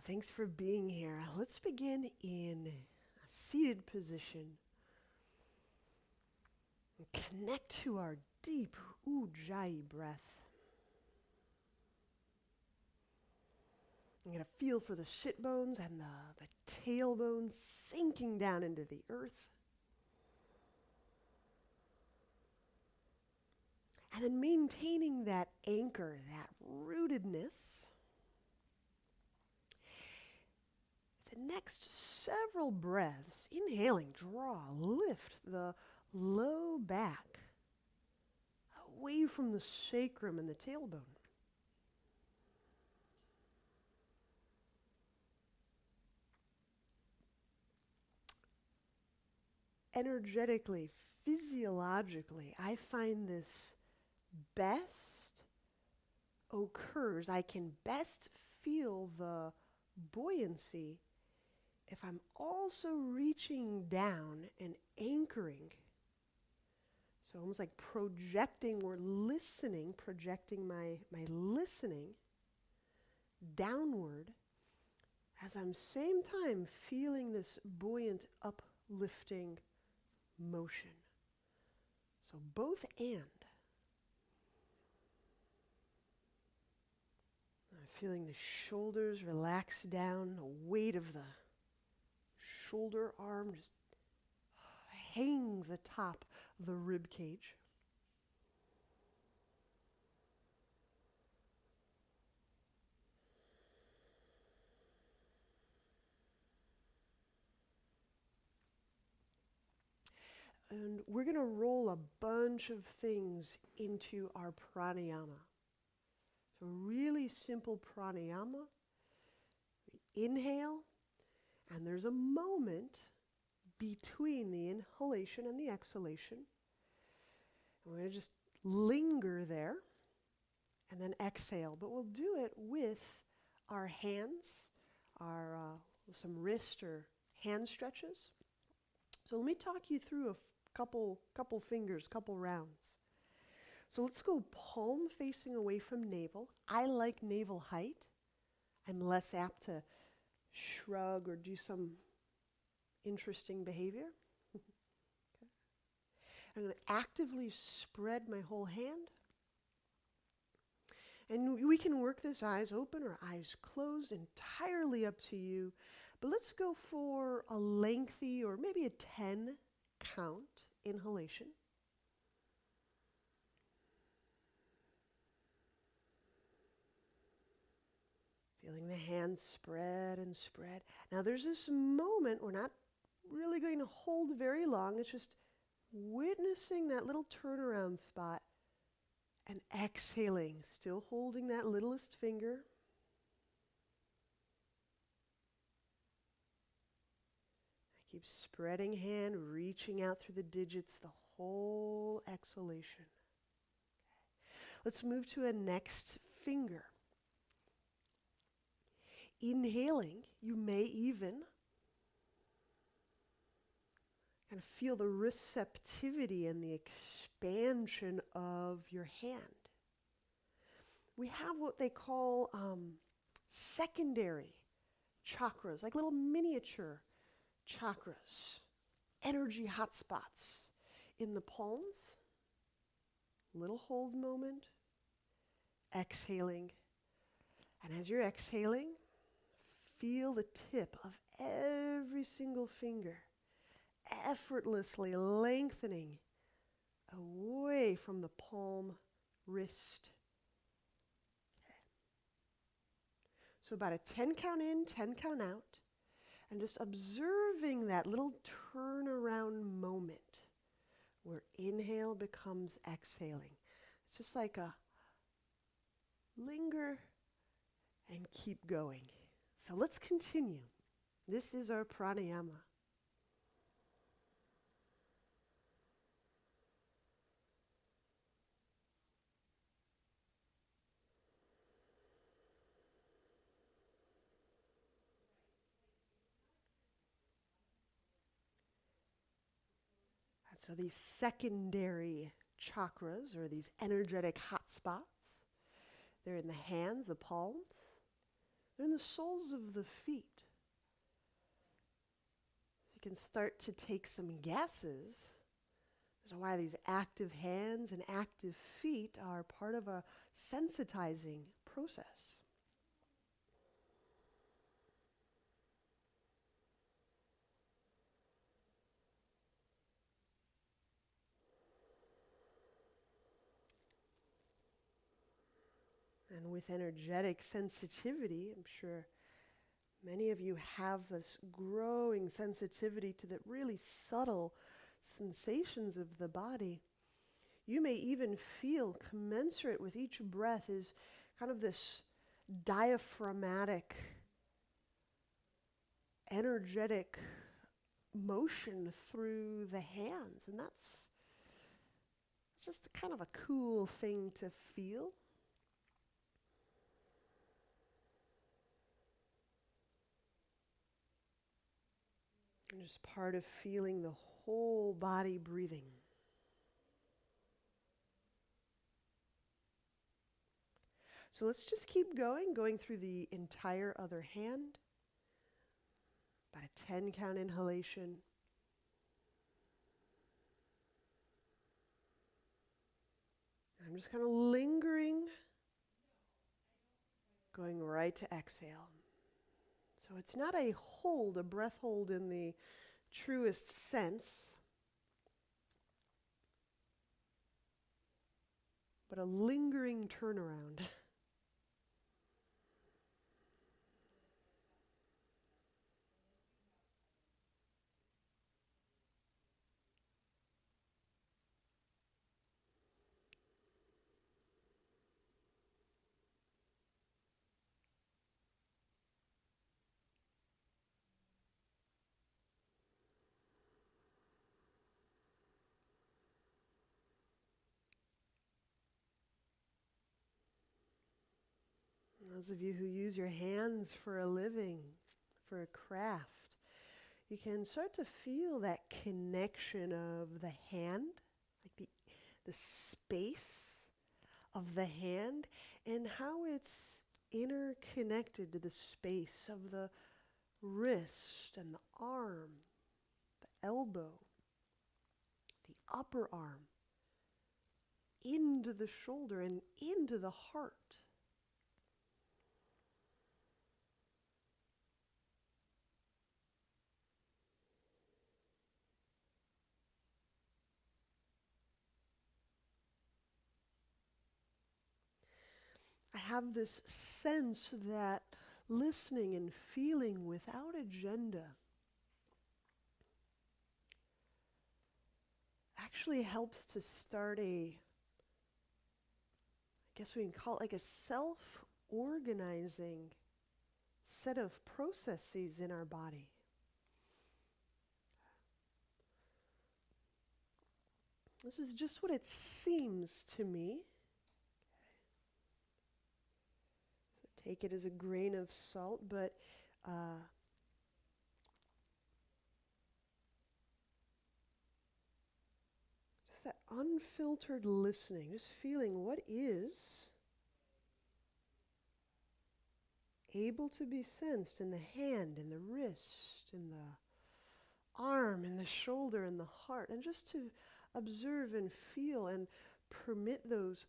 Thanks for being here. Let's begin in a seated position. And connect to our deep Ujjayi breath. I'm going to feel for the sit bones and the tailbone sinking down into the earth. And then maintaining that anchor, that rootedness. The next several breaths, inhaling, draw, lift the low back away from the sacrum and the tailbone. Energetically, physiologically, I find this best occurs. I can best feel the buoyancy if I'm also reaching down and anchoring. So almost like projecting or listening, projecting my listening downward as I'm same time feeling this buoyant uplifting motion. So both and. I'm feeling the shoulders relax down, the weight of the shoulder arm just hangs atop the rib cage. And we're going to roll a bunch of things into our pranayama. So really simple pranayama. We inhale, and there's a moment between the inhalation and the exhalation. And we're going to just linger there and then exhale. But we'll do it with our hands, our some wrist or hand stretches. So let me talk you through a couple fingers, couple rounds. So let's go palm facing away from navel. I like navel height. I'm less apt to shrug or do some interesting behavior. Okay. I'm going to actively spread my whole hand. And we can work this eyes open or eyes closed, entirely up to you. But let's go for a lengthy or maybe a 10 count inhalation. Feeling the hands spread and spread. Now there's this moment, we're not really going to hold very long. It's just witnessing that little turnaround spot and exhaling, still holding that littlest finger. I keep spreading hand, reaching out through the digits, the whole exhalation. Okay. Let's move to a next finger. Inhaling, you may even kind of feel the receptivity and the expansion of your hand. We have what they call secondary chakras, like little miniature chakras, energy hotspots in the palms. Little hold moment, exhaling. And as you're exhaling, feel the tip of every single finger effortlessly lengthening away from the palm, wrist. Okay. So about a 10 count in, 10 count out, and just observing that little turnaround moment where inhale becomes exhaling. It's just like a linger and keep going. So let's continue. This is our pranayama. And so these secondary chakras, or these energetic hotspots, they're in the hands, the palms. They're in the soles of the feet. So you can start to take some guesses as to why these active hands and active feet are part of a sensitizing process. And with energetic sensitivity, I'm sure many of you have this growing sensitivity to the really subtle sensations of the body. You may even feel commensurate with each breath is kind of this diaphragmatic, energetic motion through the hands. And it's just kind of a cool thing to feel. And just part of feeling the whole body breathing. So let's just keep going through the entire other hand. About a 10 count inhalation. I'm just kind of lingering, going right to exhale. So it's not a hold, a breath hold in the truest sense, but a lingering turnaround. Those of you who use your hands for a living, for a craft, you can start to feel that connection of the hand, like the space of the hand, and how it's interconnected to the space of the wrist and the arm, the elbow, the upper arm, into the shoulder and into the heart. I have this sense that listening and feeling without agenda actually helps to start I guess we can call it like a self-organizing set of processes in our body. This is just what it seems to me. Take it as a grain of salt, but just that unfiltered listening, just feeling what is able to be sensed in the hand, in the wrist, in the arm, in the shoulder, in the heart, and just to observe and feel and permit those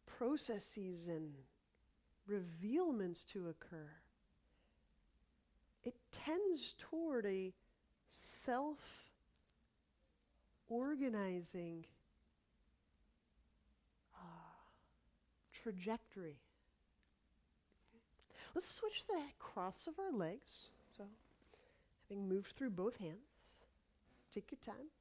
processes and revealments to occur. It tends toward a self-organizing trajectory. Let's switch the cross of our legs. So, having moved through both hands, take your time.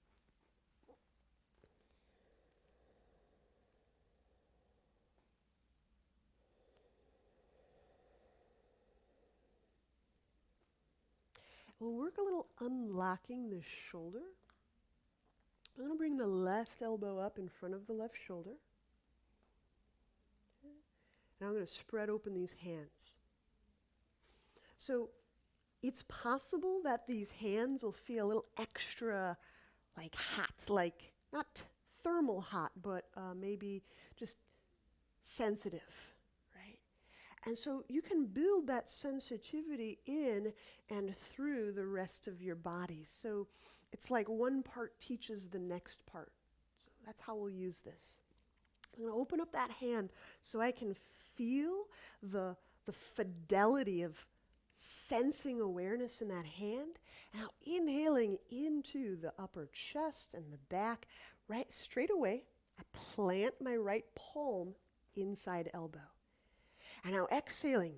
We'll work a little unlocking the shoulder. I'm going to bring the left elbow up in front of the left shoulder. Okay. And I'm going to spread open these hands. So it's possible that these hands will feel a little extra like hot, like not thermal hot, but maybe just sensitive, right? And so you can build that sensitivity in and through the rest of your body. So it's like one part teaches the next part. So that's how we'll use this. I'm going to open up that hand so I can feel the fidelity of sensing awareness in that hand. Now inhaling into the upper chest and the back, right straight away, I plant my right palm inside elbow. And now exhaling,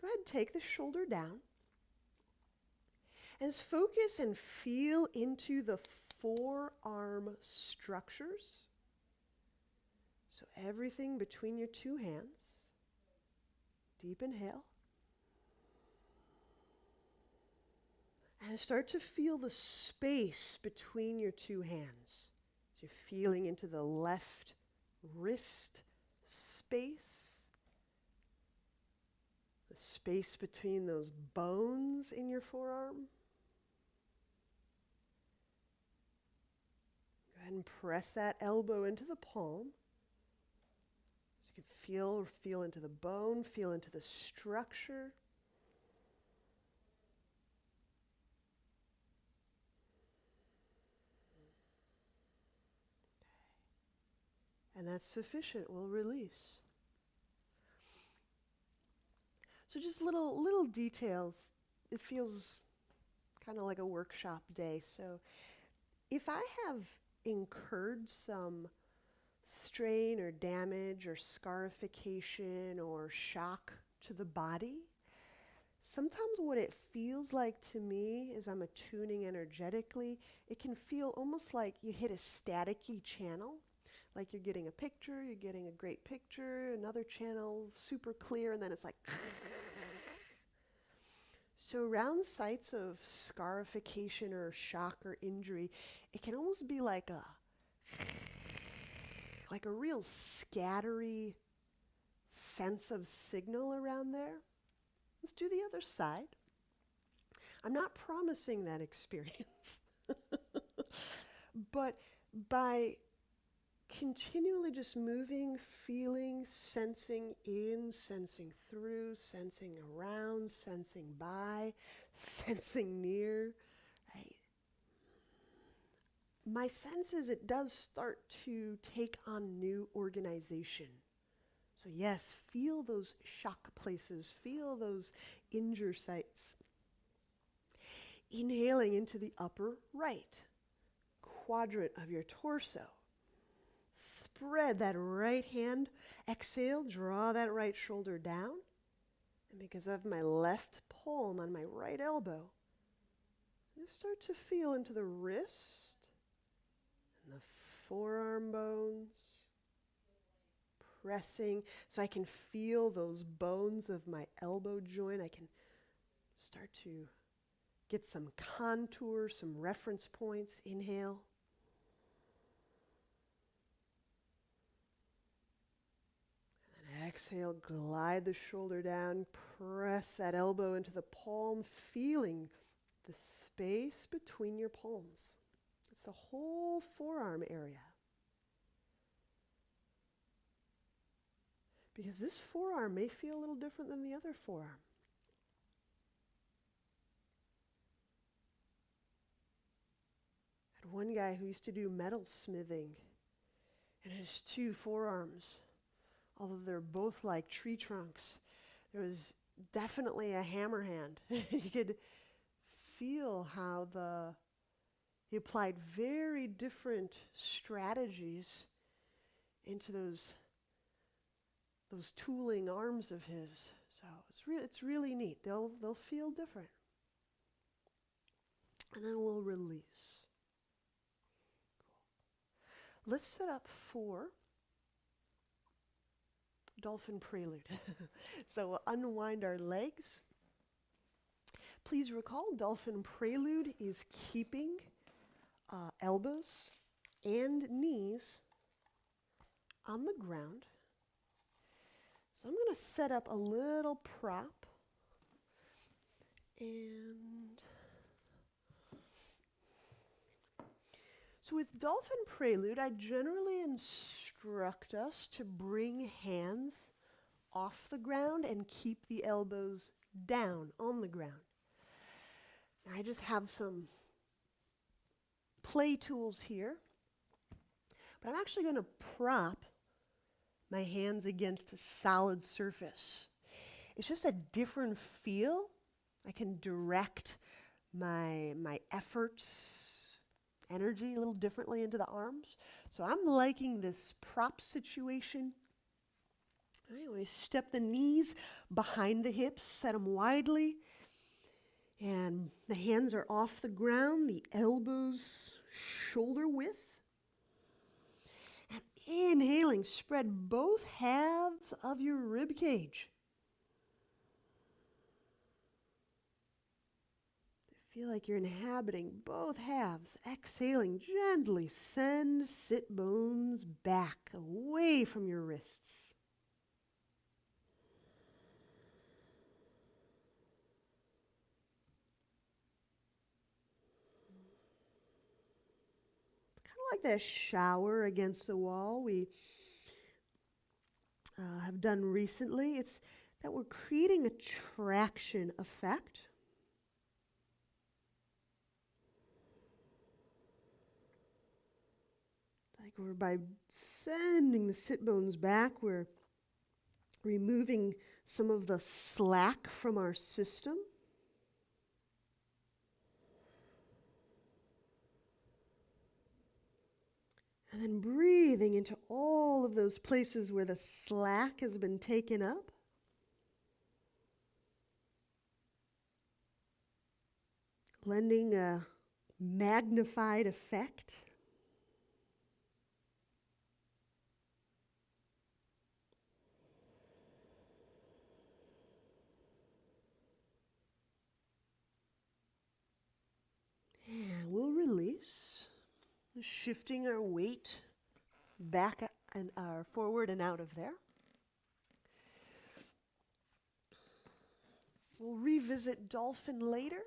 go ahead and take the shoulder down. And just focus and feel into the forearm structures. So everything between your two hands. Deep inhale. And start to feel the space between your two hands. So you're feeling into the left wrist space. The space between those bones in your forearm. Go ahead and press that elbow into the palm. So you can feel into the bone, feel into the structure. And that's sufficient. We'll release. So just little details. It feels kind of like a workshop day. So if I have incurred some strain or damage or scarification or shock to the body, sometimes what it feels like to me is I'm attuning energetically. It can feel almost like you hit a staticky channel. Like you're getting a picture, you're getting a great picture, another channel, super clear, and then it's like... So around sites of scarification or shock or injury, it can almost be like a real scattery sense of signal around there. Let's do the other side. I'm not promising that experience, but by continually just moving, feeling, sensing in, sensing through, sensing around, sensing by, sensing near, right? My sense is it does start to take on new organization. So yes, feel those shock places, feel those injure sites. Inhaling into the upper right quadrant of your torso. Spread that right hand. Exhale, draw that right shoulder down. And because of my left palm on my right elbow, you start to feel into the wrist and the forearm bones. Pressing so I can feel those bones of my elbow joint. I can start to get some contour, some reference points. Inhale. Exhale, glide the shoulder down, press that elbow into the palm, feeling the space between your palms. It's the whole forearm area. Because this forearm may feel a little different than the other forearm. I had one guy who used to do metal smithing, and his two forearms, although they're both like tree trunks, there was definitely a hammer hand. You could feel how he applied very different strategies into those tooling arms of his. So it's really neat. They'll feel different. And then we'll release. Cool. Let's set up for Dolphin Prelude. So we'll unwind our legs. Please recall, Dolphin Prelude is keeping elbows and knees on the ground. So I'm going to set up a little prop. And so with Dolphin Prelude, I generally instruct us to bring hands off the ground and keep the elbows down on the ground. Now I just have some play tools here, but I'm actually going to prop my hands against a solid surface. It's just a different feel. I can direct my efforts, energy a little differently into the arms. So I'm liking this prop situation. Anyway, step the knees behind the hips, set them widely, and the hands are off the ground, the elbows shoulder width. And inhaling, spread both halves of your rib cage. Feel like you're inhabiting both halves. Exhaling, gently send sit bones back away from your wrists. Like that shower against the wall we have done recently. It's that we're creating a traction effect. Like we're by sending the sit bones back, we're removing some of the slack from our system. And then breathing into all of those places where the slack has been taken up. Lending a magnified effect. And we'll release. Shifting our weight back and forward and out of there. We'll revisit dolphin later.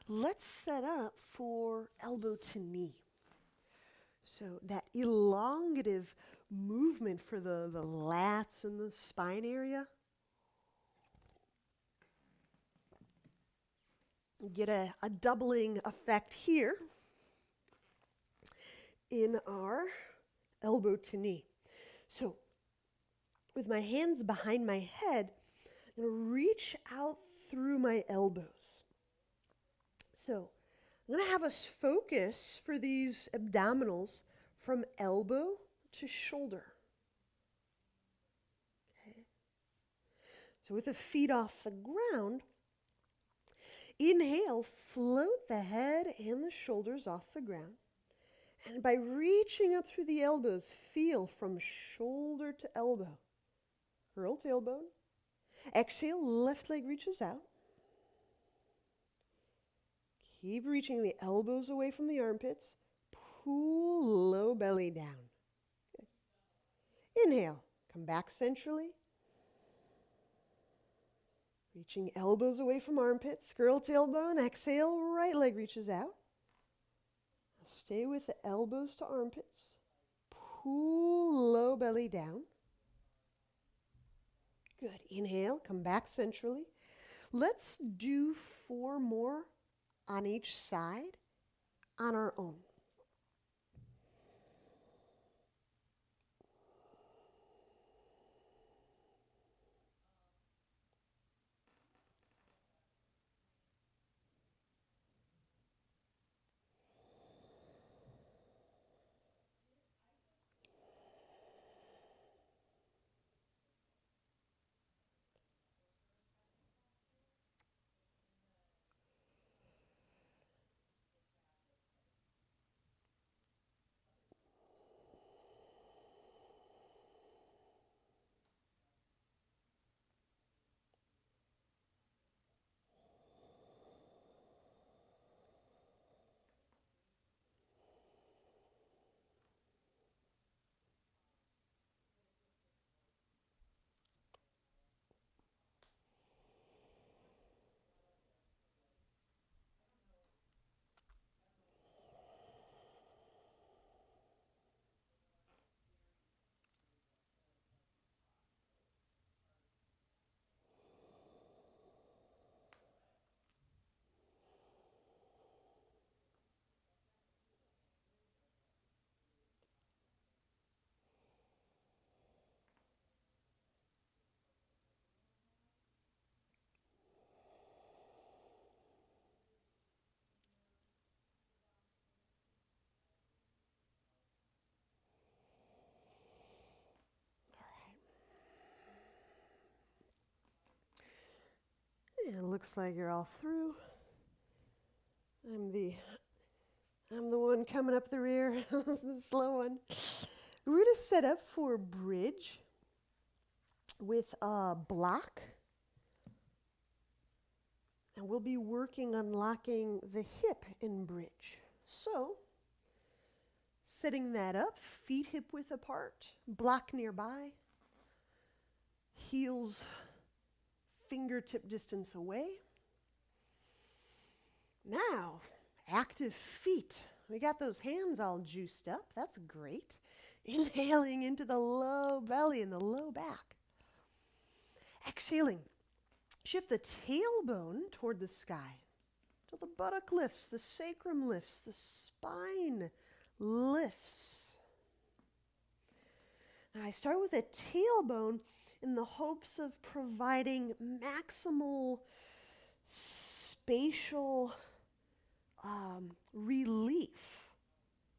Let's set up for elbow to knee. So that elongative movement for the lats and the spine area. Get a doubling effect here in our elbow to knee. So with my hands behind my head, I'm going to reach out through my elbows. So I'm going to have us focus for these abdominals from elbow to shoulder. Okay. So with the feet off the ground, inhale, float the head and the shoulders off the ground. And by reaching up through the elbows, feel from shoulder to elbow. Curl tailbone. Exhale, left leg reaches out. Keep reaching the elbows away from the armpits. Pull low belly down. Good. Inhale, come back centrally. Reaching elbows away from armpits. Curl tailbone. Exhale, right leg reaches out. Stay with the elbows to armpits. Pull low belly down. Good. Inhale, come back centrally. Let's do 4 more on each side on our own. And it looks like you're all through. I'm the one coming up the rear, the slow one. We're going to set up for bridge with a block. And we'll be working on locking the hip in bridge. So, setting that up, feet hip width apart, block nearby, heels fingertip distance away. Now, active feet. We got those hands all juiced up. That's great. Inhaling into the low belly and the low back. Exhaling. Shift the tailbone toward the sky. Till the buttock lifts, the sacrum lifts, the spine lifts. Now I start with a tailbone in the hopes of providing maximal spatial relief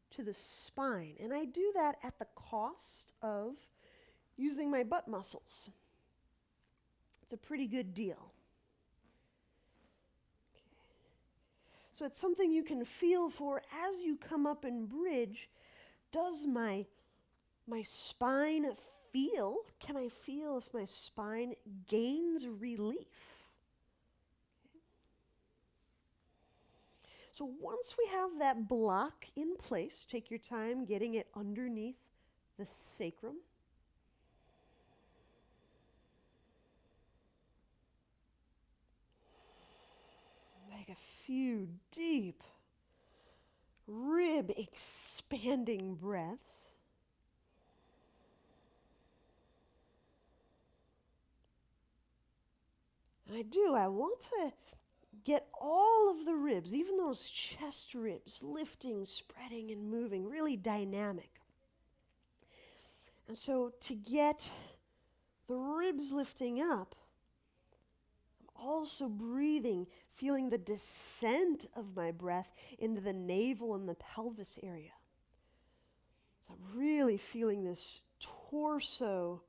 to the spine. And I do that at the cost of using my butt muscles. It's a pretty good deal. Okay. So it's something you can feel for as you come up in bridge. Does my spine feel? Can I feel if my spine gains relief? Okay. So once we have that block in place, take your time getting it underneath the sacrum. Take a few deep, rib expanding breaths. And I want to get all of the ribs, even those chest ribs, lifting, spreading, and moving, really dynamic. And so to get the ribs lifting up, I'm also breathing, feeling the descent of my breath into the navel and the pelvis area. So I'm really feeling this torso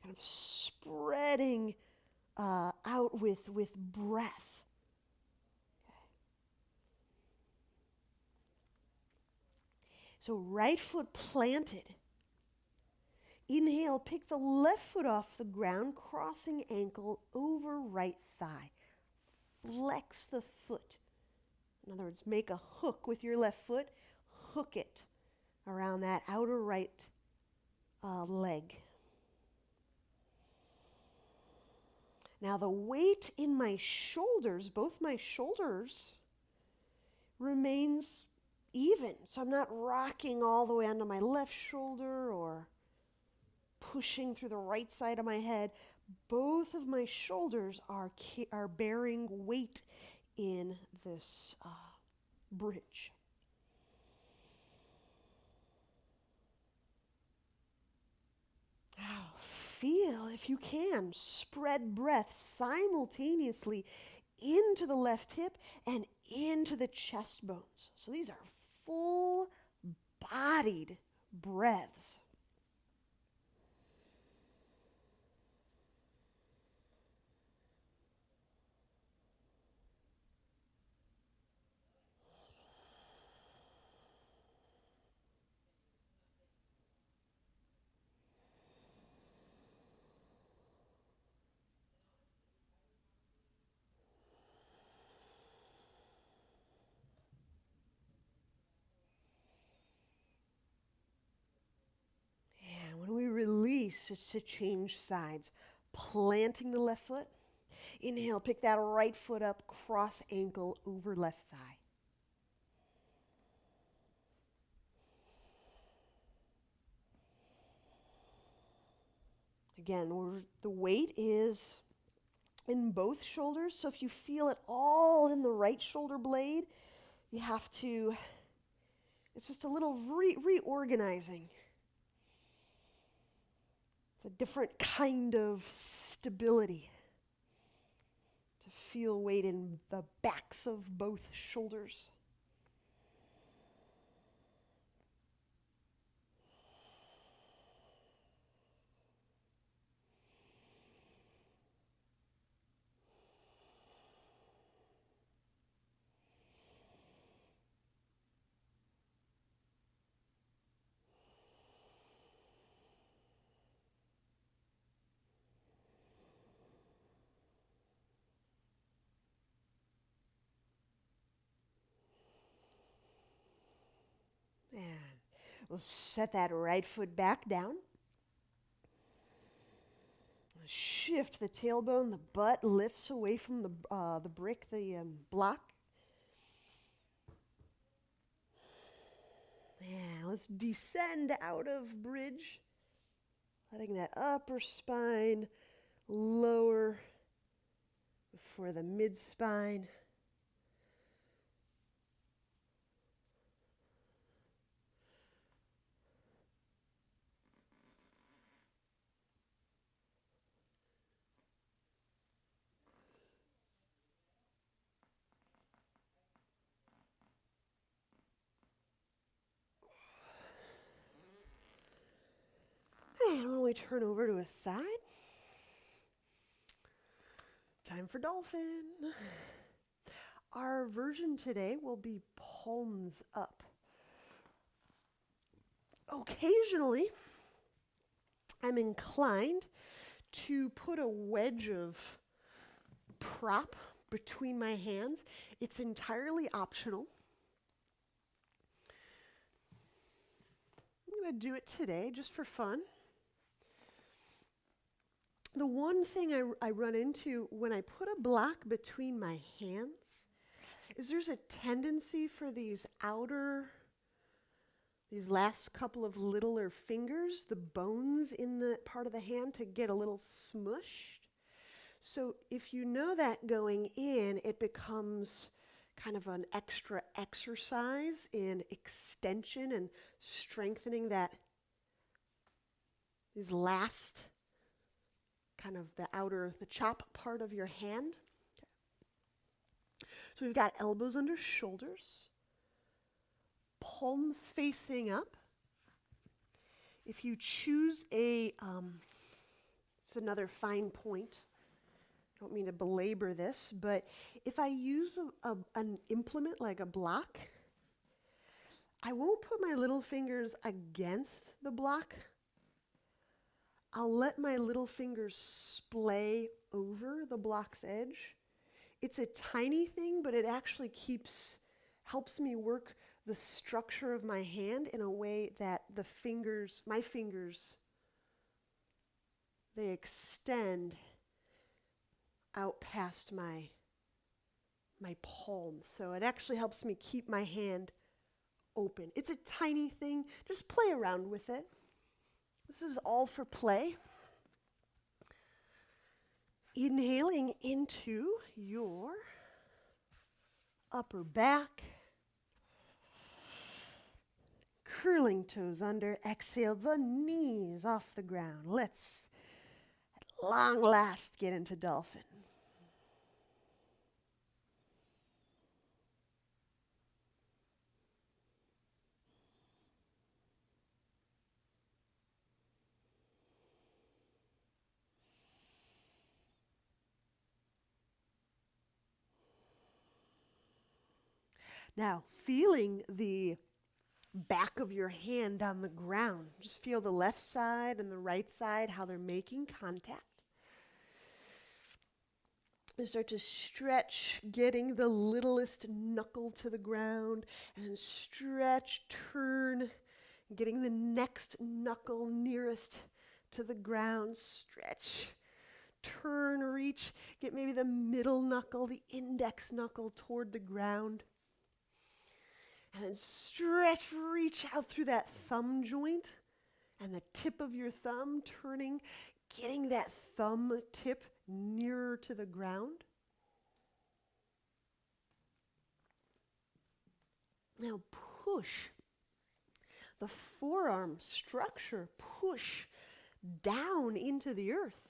kind of spreading out with breath. Okay. So right foot planted. Inhale, pick the left foot off the ground, crossing ankle over right thigh. Flex the foot. In other words, make a hook with your left foot. Hook it around that outer right leg. Now the weight in my shoulders, both my shoulders, remains even. So I'm not rocking all the way onto my left shoulder or pushing through the right side of my head. Both of my shoulders are bearing weight in this bridge. Now, feel, if you can, spread breath simultaneously into the left hip and into the chest bones. So these are full-bodied breaths. Release is to change sides. Planting the left foot. Inhale, pick that right foot up, cross ankle over left thigh. Again, the weight is in both shoulders. So if you feel it all in the right shoulder blade, you have to, it's just a little reorganizing. It's a different kind of stability to feel weight in the backs of both shoulders. We'll set that right foot back down. Shift the tailbone, the butt lifts away from the brick, the block. Yeah, let's descend out of bridge, letting that upper spine lower before the mid spine. And when we turn over to a side, time for dolphin. Our version today will be palms up. Occasionally, I'm inclined to put a wedge of prop between my hands. It's entirely optional. I'm going to do it today just for fun. The one thing I run into when I put a block between my hands is there's a tendency for these last couple of littler fingers, the bones in the part of the hand, to get a little smushed. So if you know that going in, it becomes kind of an extra exercise in extension and strengthening these last kind of the chop part of your hand. So we've got elbows under shoulders, palms facing up. If you choose it's another fine point. I don't mean to belabor this, but if I use an implement like a block, I won't put my little fingers against the block. I'll let my little fingers splay over the block's edge. It's a tiny thing, but it actually helps me work the structure of my hand in a way that my fingers, they extend out past my palms. So it actually helps me keep my hand open. It's a tiny thing. Just play around with it. This is all for play. Inhaling into your upper back. Curling toes under. Exhale the knees off the ground. Let's, at long last, get into dolphin. Now, feeling the back of your hand on the ground. Just feel the left side and the right side, how they're making contact. And start to stretch, getting the littlest knuckle to the ground, and then stretch, turn, getting the next knuckle nearest to the ground. Stretch, turn, reach, get maybe the middle knuckle, the index knuckle toward the ground. And then stretch, reach out through that thumb joint and the tip of your thumb, turning, getting that thumb tip nearer to the ground. Now push the forearm structure, push down into the earth.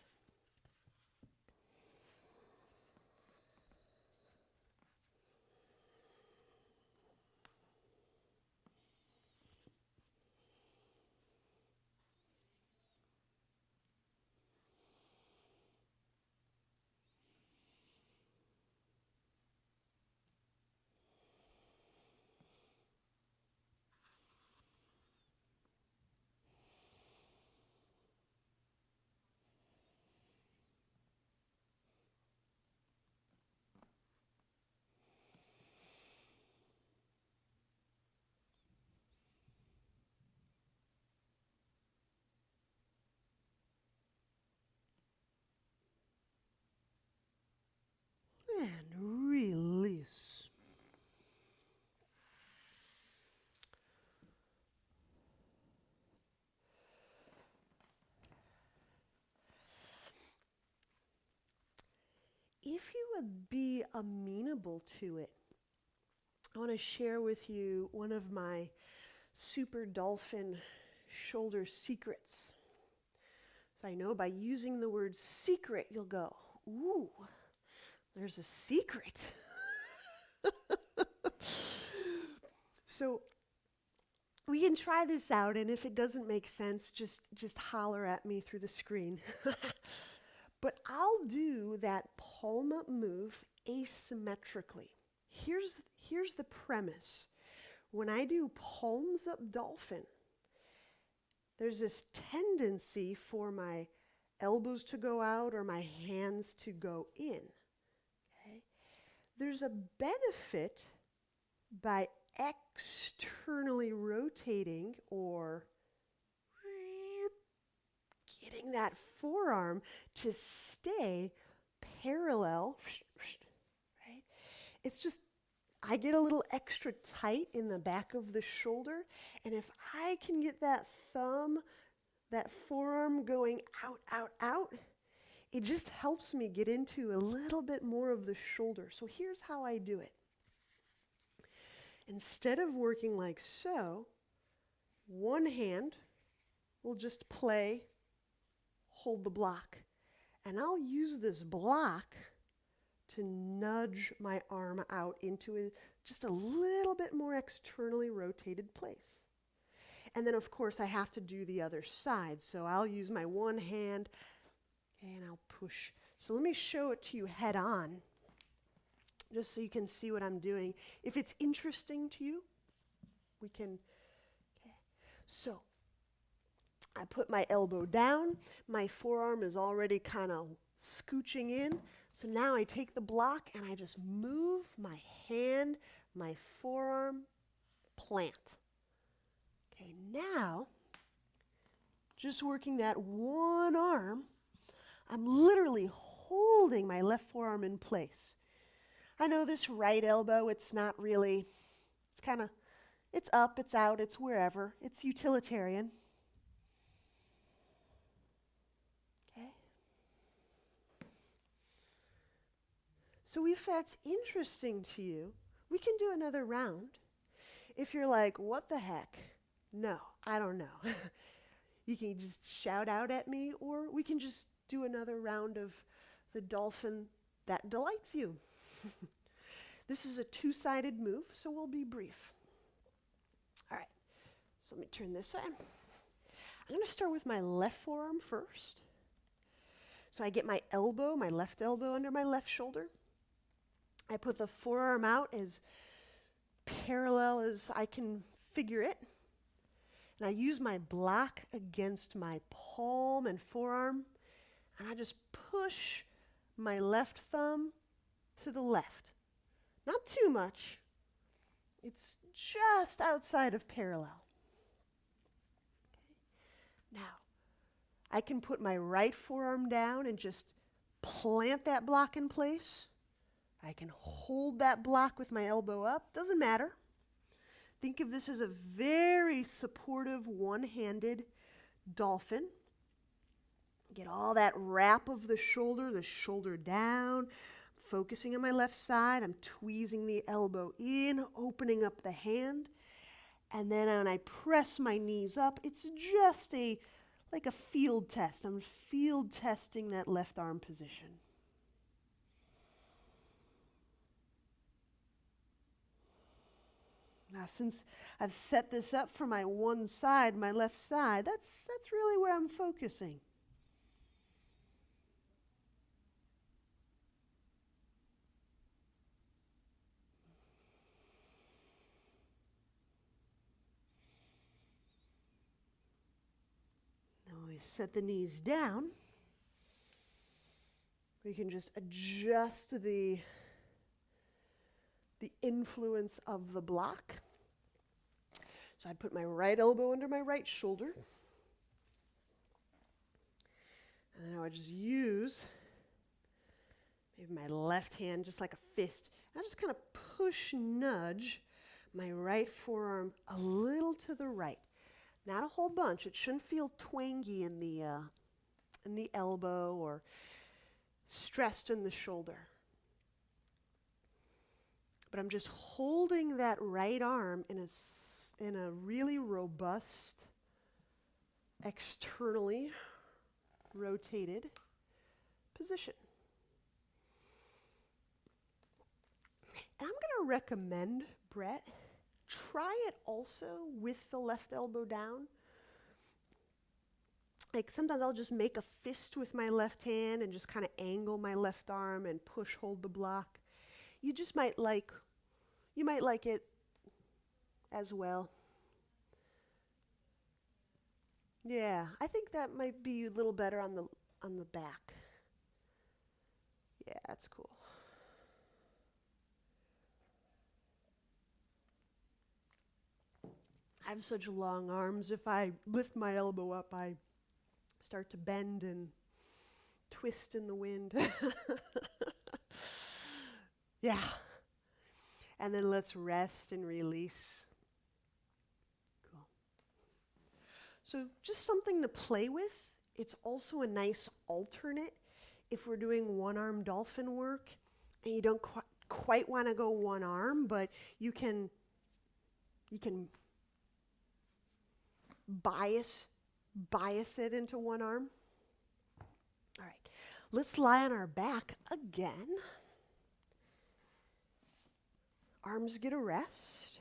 if you would be amenable to it, I want to share with you one of my super dolphin shoulder secrets. So I know by using the word secret, you'll go, ooh, there's a secret. So we can try this out, and if it doesn't make sense, just holler at me through the screen. But I'll do that palm up move asymmetrically. Here's the premise. When I do palms up dolphin, there's this tendency for my elbows to go out or my hands to go in. Okay? There's a benefit by externally rotating or getting that forearm to stay parallel, right? It's just, I get a little extra tight in the back of the shoulder, and if I can get that thumb, that forearm going out, it just helps me get into a little bit more of the shoulder. So here's how I do it. Instead of working like so, one hand will just play, hold the block. And I'll use this block to nudge my arm out into just a little bit more externally rotated place. And then, of course, I have to do the other side. So I'll use my one hand and I'll push. So let me show it to you head on, just so you can see what I'm doing. If it's interesting to you, we can. Okay. So I put my elbow down. My forearm is already kind of scooching in. So now I take the block and I just move my hand, my forearm, plant. Okay, now, just working that one arm, I'm literally holding my left forearm in place. I know this right elbow, it's not really, it's kind of, it's up, it's out, it's wherever. It's utilitarian. Okay. So if that's interesting to you, we can do another round. If you're like, what the heck? No, I don't know. You can just shout out at me, or we can just do another round of the dolphin that delights you. This is a two-sided move, so we'll be brief. All right, so let me turn this way. I'm going to start with my left forearm first. So I get my elbow, my left elbow under my left shoulder. I put the forearm out as parallel as I can figure it. And I use my block against my palm and forearm, and I just push my left thumb to the left. Not too much. It's just outside of parallel. Okay. Now, I can put my right forearm down and just plant that block in place. I can hold that block with my elbow up. Doesn't matter. Think of this as a very supportive one-handed dolphin. Get all that wrap of the shoulder down, focusing on my left side. I'm tweezing the elbow in, opening up the hand. And then when I press my knees up, it's just like a field test. I'm field testing that left arm position. Now, since I've set this up for my one side, my left side, that's really where I'm focusing. Now we set the knees down. We can just adjust the influence of the block. So I'd put my right elbow under my right shoulder. And then I would just use maybe my left hand just like a fist. I just kind of push, nudge my right forearm a little to the right. Not a whole bunch. It shouldn't feel twangy in the elbow or stressed in the shoulder. But I'm just holding that right arm in a really robust, externally rotated position. And I'm going to recommend, Brett, try it also with the left elbow down. Like sometimes I'll just make a fist with my left hand and just kind of angle my left arm and hold the block. You might like it as well. Yeah, I think that might be a little better on the back. Yeah, that's cool. I have such long arms. If I lift my elbow up, I start to bend and twist in the wind. Yeah. And then let's rest and release. Cool. So just something to play with. It's also a nice alternate if we're doing one-arm dolphin work and you don't quite want to go one arm, but you can bias it into one arm. All right, let's lie on our back again. Arms get a rest.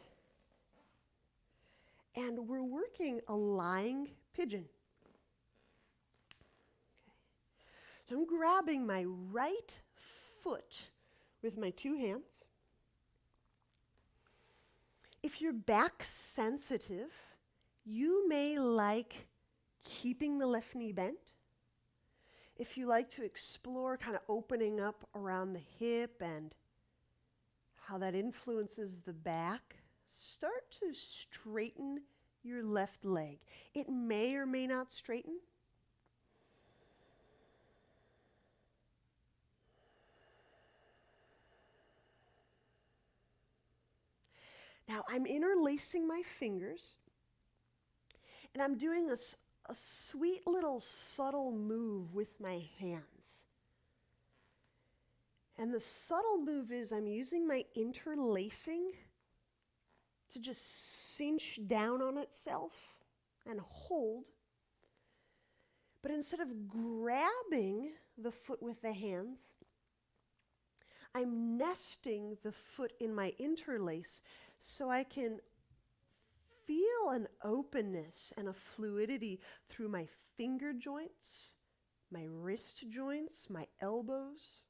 And we're working a lying pigeon. Okay. So I'm grabbing my right foot with my two hands. If you're back sensitive, you may like keeping the left knee bent. If you like to explore kind of opening up around the hip and how that influences the back, start to straighten your left leg. It may or may not straighten. Now I'm interlacing my fingers and I'm doing a sweet little subtle move with my hands. And the subtle move is I'm using my interlacing to just cinch down on itself and hold. But instead of grabbing the foot with the hands, I'm nesting the foot in my interlace so I can feel an openness and a fluidity through my finger joints, my wrist joints, my elbows.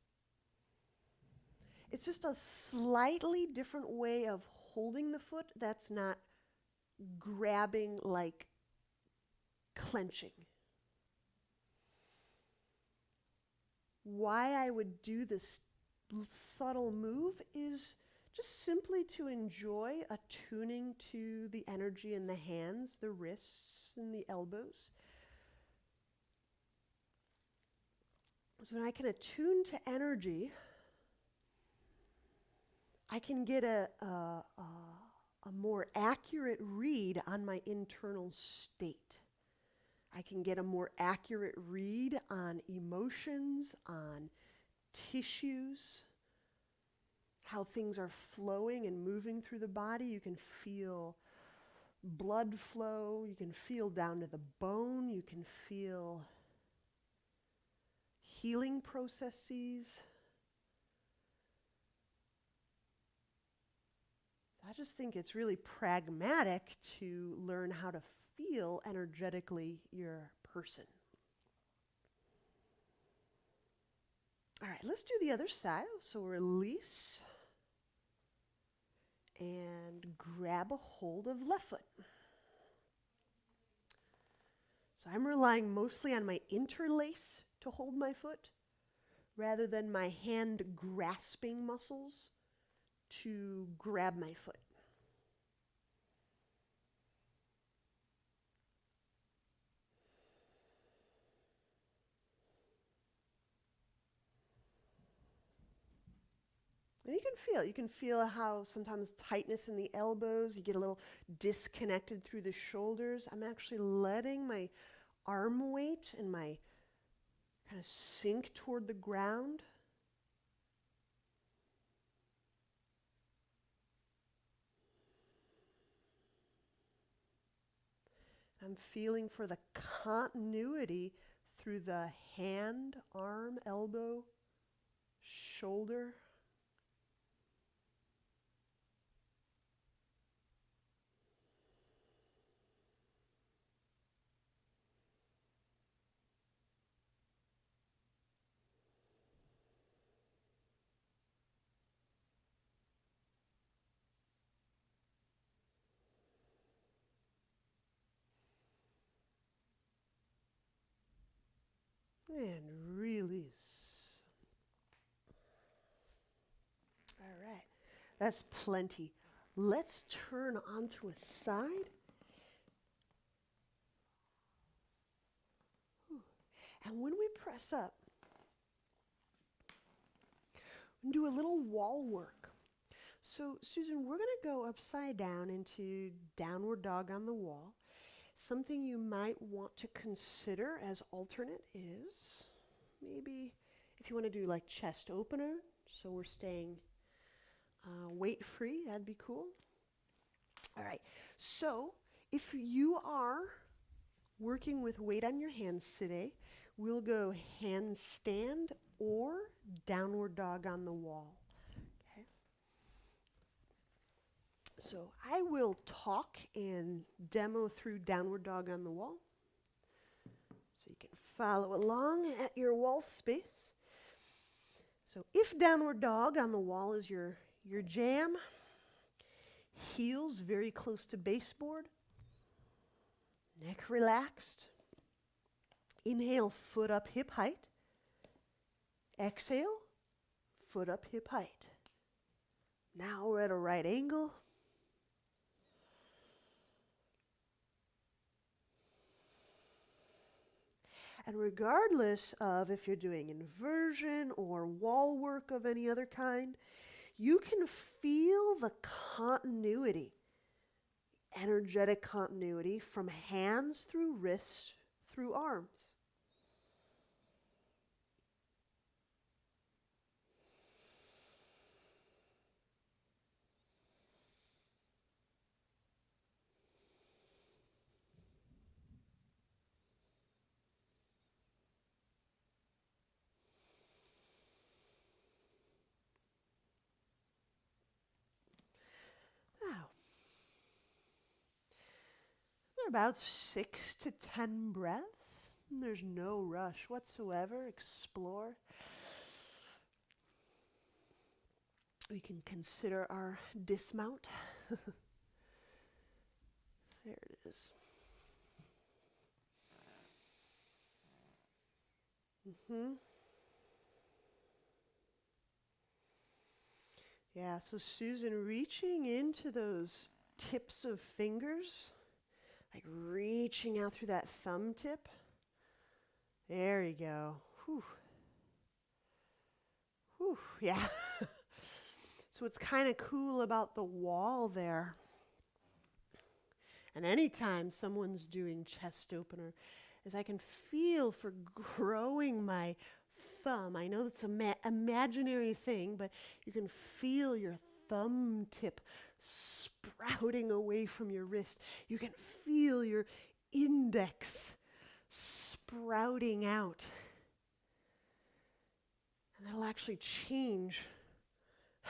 It's just a slightly different way of holding the foot that's not grabbing like clenching. Why I would do this subtle move is just simply to enjoy attuning to the energy in the hands, the wrists, and the elbows. So when I can attune to energy, I can get a more accurate read on my internal state. I can get a more accurate read on emotions, on tissues, how things are flowing and moving through the body. You can feel blood flow. You can feel down to the bone. You can feel healing processes. I just think it's really pragmatic to learn how to feel energetically your person. All right, let's do the other side. So release and grab a hold of left foot. So I'm relying mostly on my interlace to hold my foot rather than my hand grasping muscles to grab my foot. And you can feel how sometimes tightness in the elbows, you get a little disconnected through the shoulders. I'm actually letting my arm weight and my kind of sink toward the ground. I'm feeling for the continuity through the hand, arm, elbow, shoulder. And release. All right, that's plenty. Let's turn onto a side. And when we press up, we do a little wall work. So, Susan, we're going to go upside down into downward dog on the wall. Something you might want to consider as alternate is maybe if you want to do like chest opener, so we're staying weight free, that'd be cool. All right, so if you are working with weight on your hands today, we'll go handstand or downward dog on the wall. Okay. So I will talk and demo through downward dog on the wall. So you can follow along at your wall space. So if downward dog on the wall is your jam, heels very close to baseboard, neck relaxed. Inhale, foot up, hip height. Exhale, foot up, hip height. Now we're at a right angle. And regardless of if you're doing inversion or wall work of any other kind, you can feel the continuity, energetic continuity from hands through wrists through arms. Now, there are about 6 to 10 breaths. There's no rush whatsoever. Explore. We can consider our dismount. There it is. Yeah, so Susan, reaching into those tips of fingers, like reaching out through that thumb tip. There you go. Whew. Whew, yeah. So what's kind of cool about the wall there, and anytime someone's doing chest opener, is I can feel for growing my thumb. I know that's an imaginary thing, but you can feel your thumb tip sprouting away from your wrist. You can feel your index sprouting out. And that'll actually change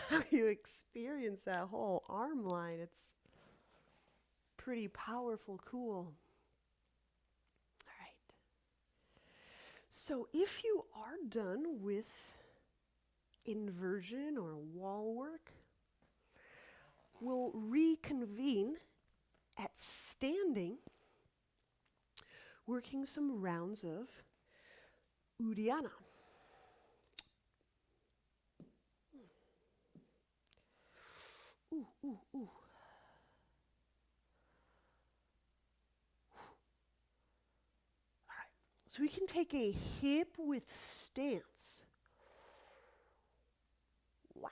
how you experience that whole arm line. It's pretty powerful, cool. All right. So if you are done with inversion or wall work, we'll reconvene at standing, working some rounds of Uddiyana. Ooh, ooh, ooh. All right. So we can take a hip width stance. Wow.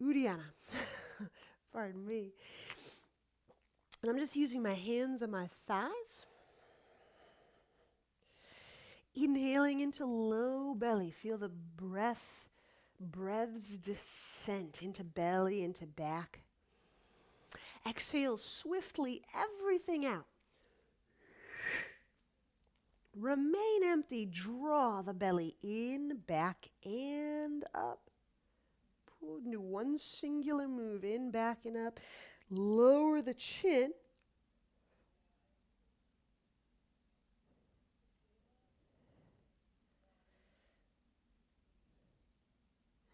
Uddiyana. Pardon me. And I'm just using my hands on my thighs. Inhaling into low belly. Feel the breath's descent into belly, into back. Exhale swiftly everything out. Remain empty. Draw the belly in, back, and up. Do one singular move, in, back, and up. Lower the chin.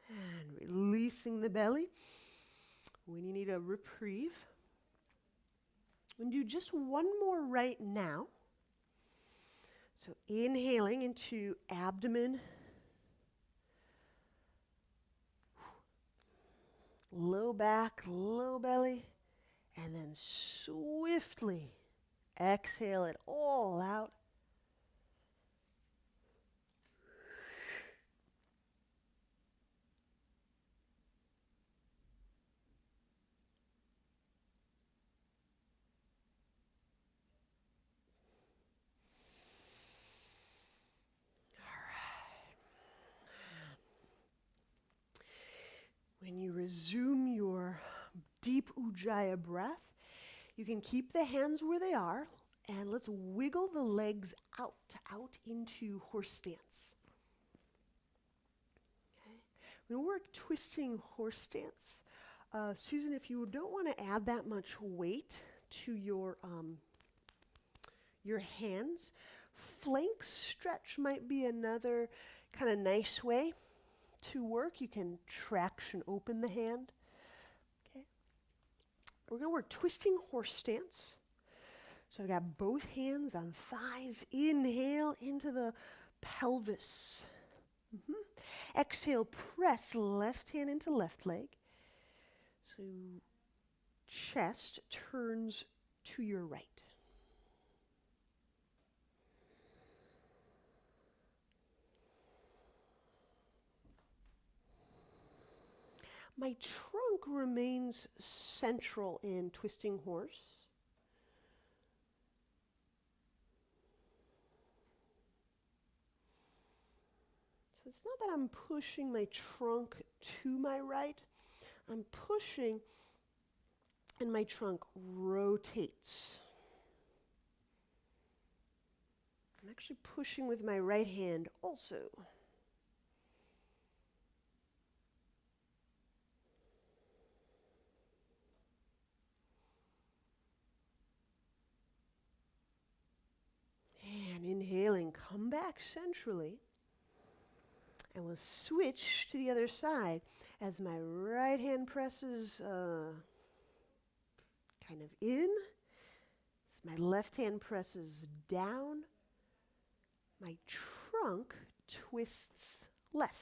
And releasing the belly when you need a reprieve. We'll do just one more right now. So inhaling into abdomen, low back, low belly, and then swiftly exhale it all out. When you resume your deep Ujjayi breath, you can keep the hands where they are, and let's wiggle the legs out into horse stance. Okay. We're going to work twisting horse stance. Susan, if you don't want to add that much weight to your hands, flank stretch might be another kind of nice way to work. You can traction open the hand. Okay. We're going to work twisting horse stance. So I've got both hands on thighs. Inhale into the pelvis. Exhale, press left hand into left leg. So chest turns to your right. My trunk remains central in twisting horse. So it's not that I'm pushing my trunk to my right. I'm pushing and my trunk rotates. I'm actually pushing with my right hand also. And inhaling, come back centrally. And we'll switch to the other side as my right hand presses kind of in. As my left hand presses down. My trunk twists left.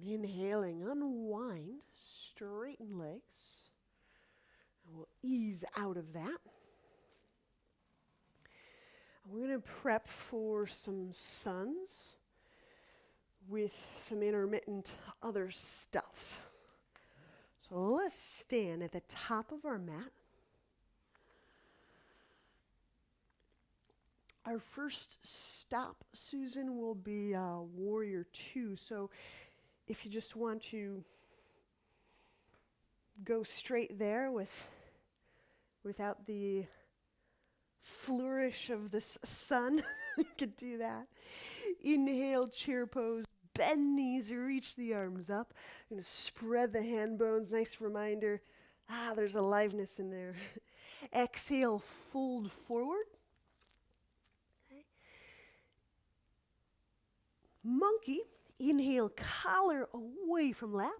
And inhaling, unwind, straighten legs. And we'll ease out of that. We're going to prep for some suns with some intermittent other stuff. So let's stand at the top of our mat. Our first stop, Susan, will be Warrior 2. So if you just want to go straight there without the flourish of the sun, you could do that. Inhale, chair pose, bend knees, reach the arms up. You're going to spread the hand bones. Nice reminder, there's aliveness in there. Exhale, fold forward. Okay. Monkey, inhale, collar away from lap.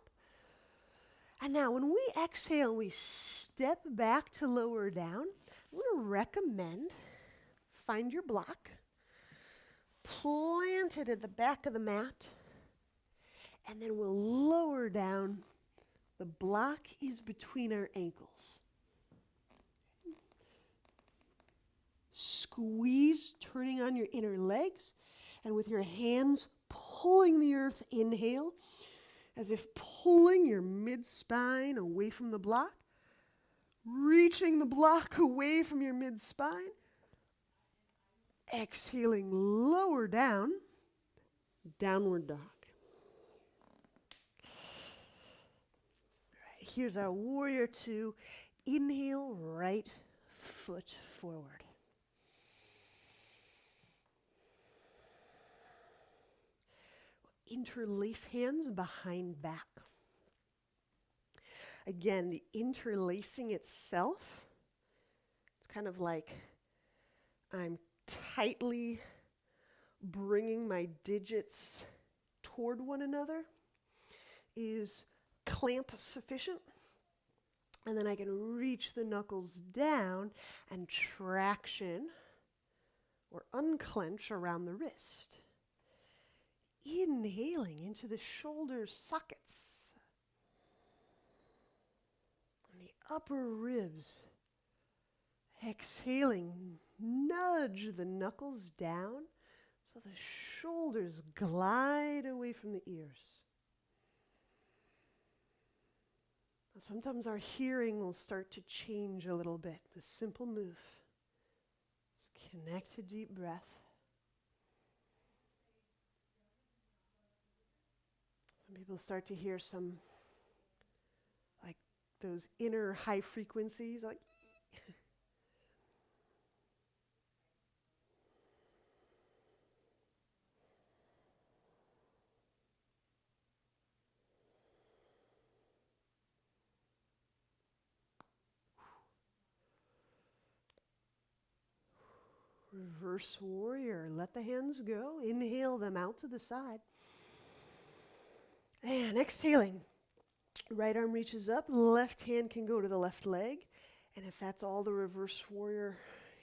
And now when we exhale, we step back to lower down. I'm going to recommend find your block, plant it at the back of the mat, and then we'll lower down. The block is between our ankles. Squeeze, turning on your inner legs, and with your hands pulling the earth, inhale, as if pulling your mid-spine away from the block, reaching the block away from your mid-spine. Exhaling, lower down, downward dog. All right, here's our warrior two. Inhale, right foot forward. Interlace hands behind back. Again, the interlacing itself, it's kind of like I'm tightly bringing my digits toward one another. Is clamp sufficient? And then I can reach the knuckles down and traction or unclench around the wrist. Inhaling into the shoulder sockets and the upper ribs. Exhaling, nudge the knuckles down so the shoulders glide away from the ears. Now, sometimes our hearing will start to change a little bit. This simple move. Just connect to deep breath. Some people start to hear some, like those inner high frequencies, like reverse warrior. Let the hands go. Inhale them out to the side. And exhaling. Right arm reaches up. Left hand can go to the left leg. And if that's all the reverse warrior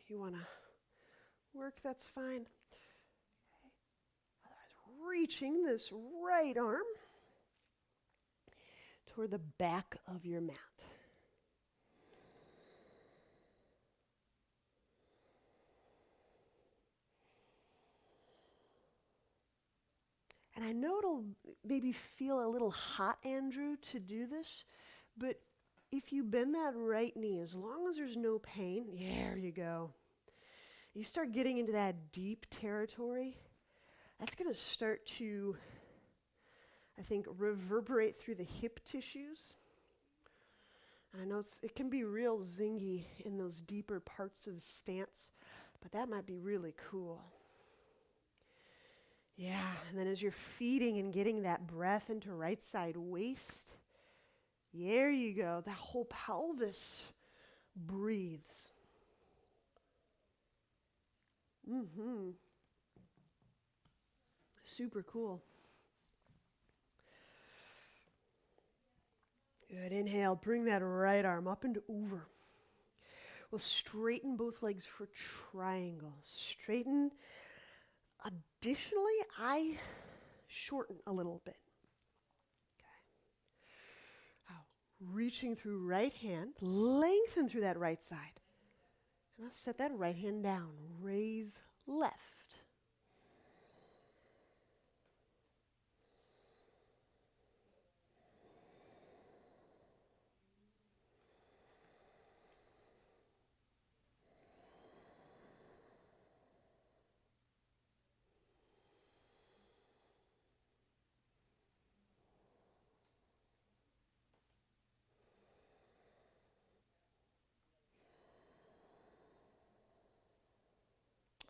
you want to work, that's fine. Okay. Otherwise, reaching this right arm toward the back of your mat. And I know it'll maybe feel a little hot, Andrew, to do this, but if you bend that right knee, as long as there's no pain, there you go. You start getting into that deep territory, that's going to start to, I think, reverberate through the hip tissues. And I know it can be real zingy in those deeper parts of stance, but that might be really cool. Yeah, and then as you're feeding and getting that breath into right side waist, there you go. That whole pelvis breathes. Super cool. Good. Inhale. Bring that right arm up and over. We'll straighten both legs for triangle. Straighten. Additionally, I shorten a little bit. Okay. Reaching through right hand, lengthen through that right side. And I'll set that right hand down. Raise left.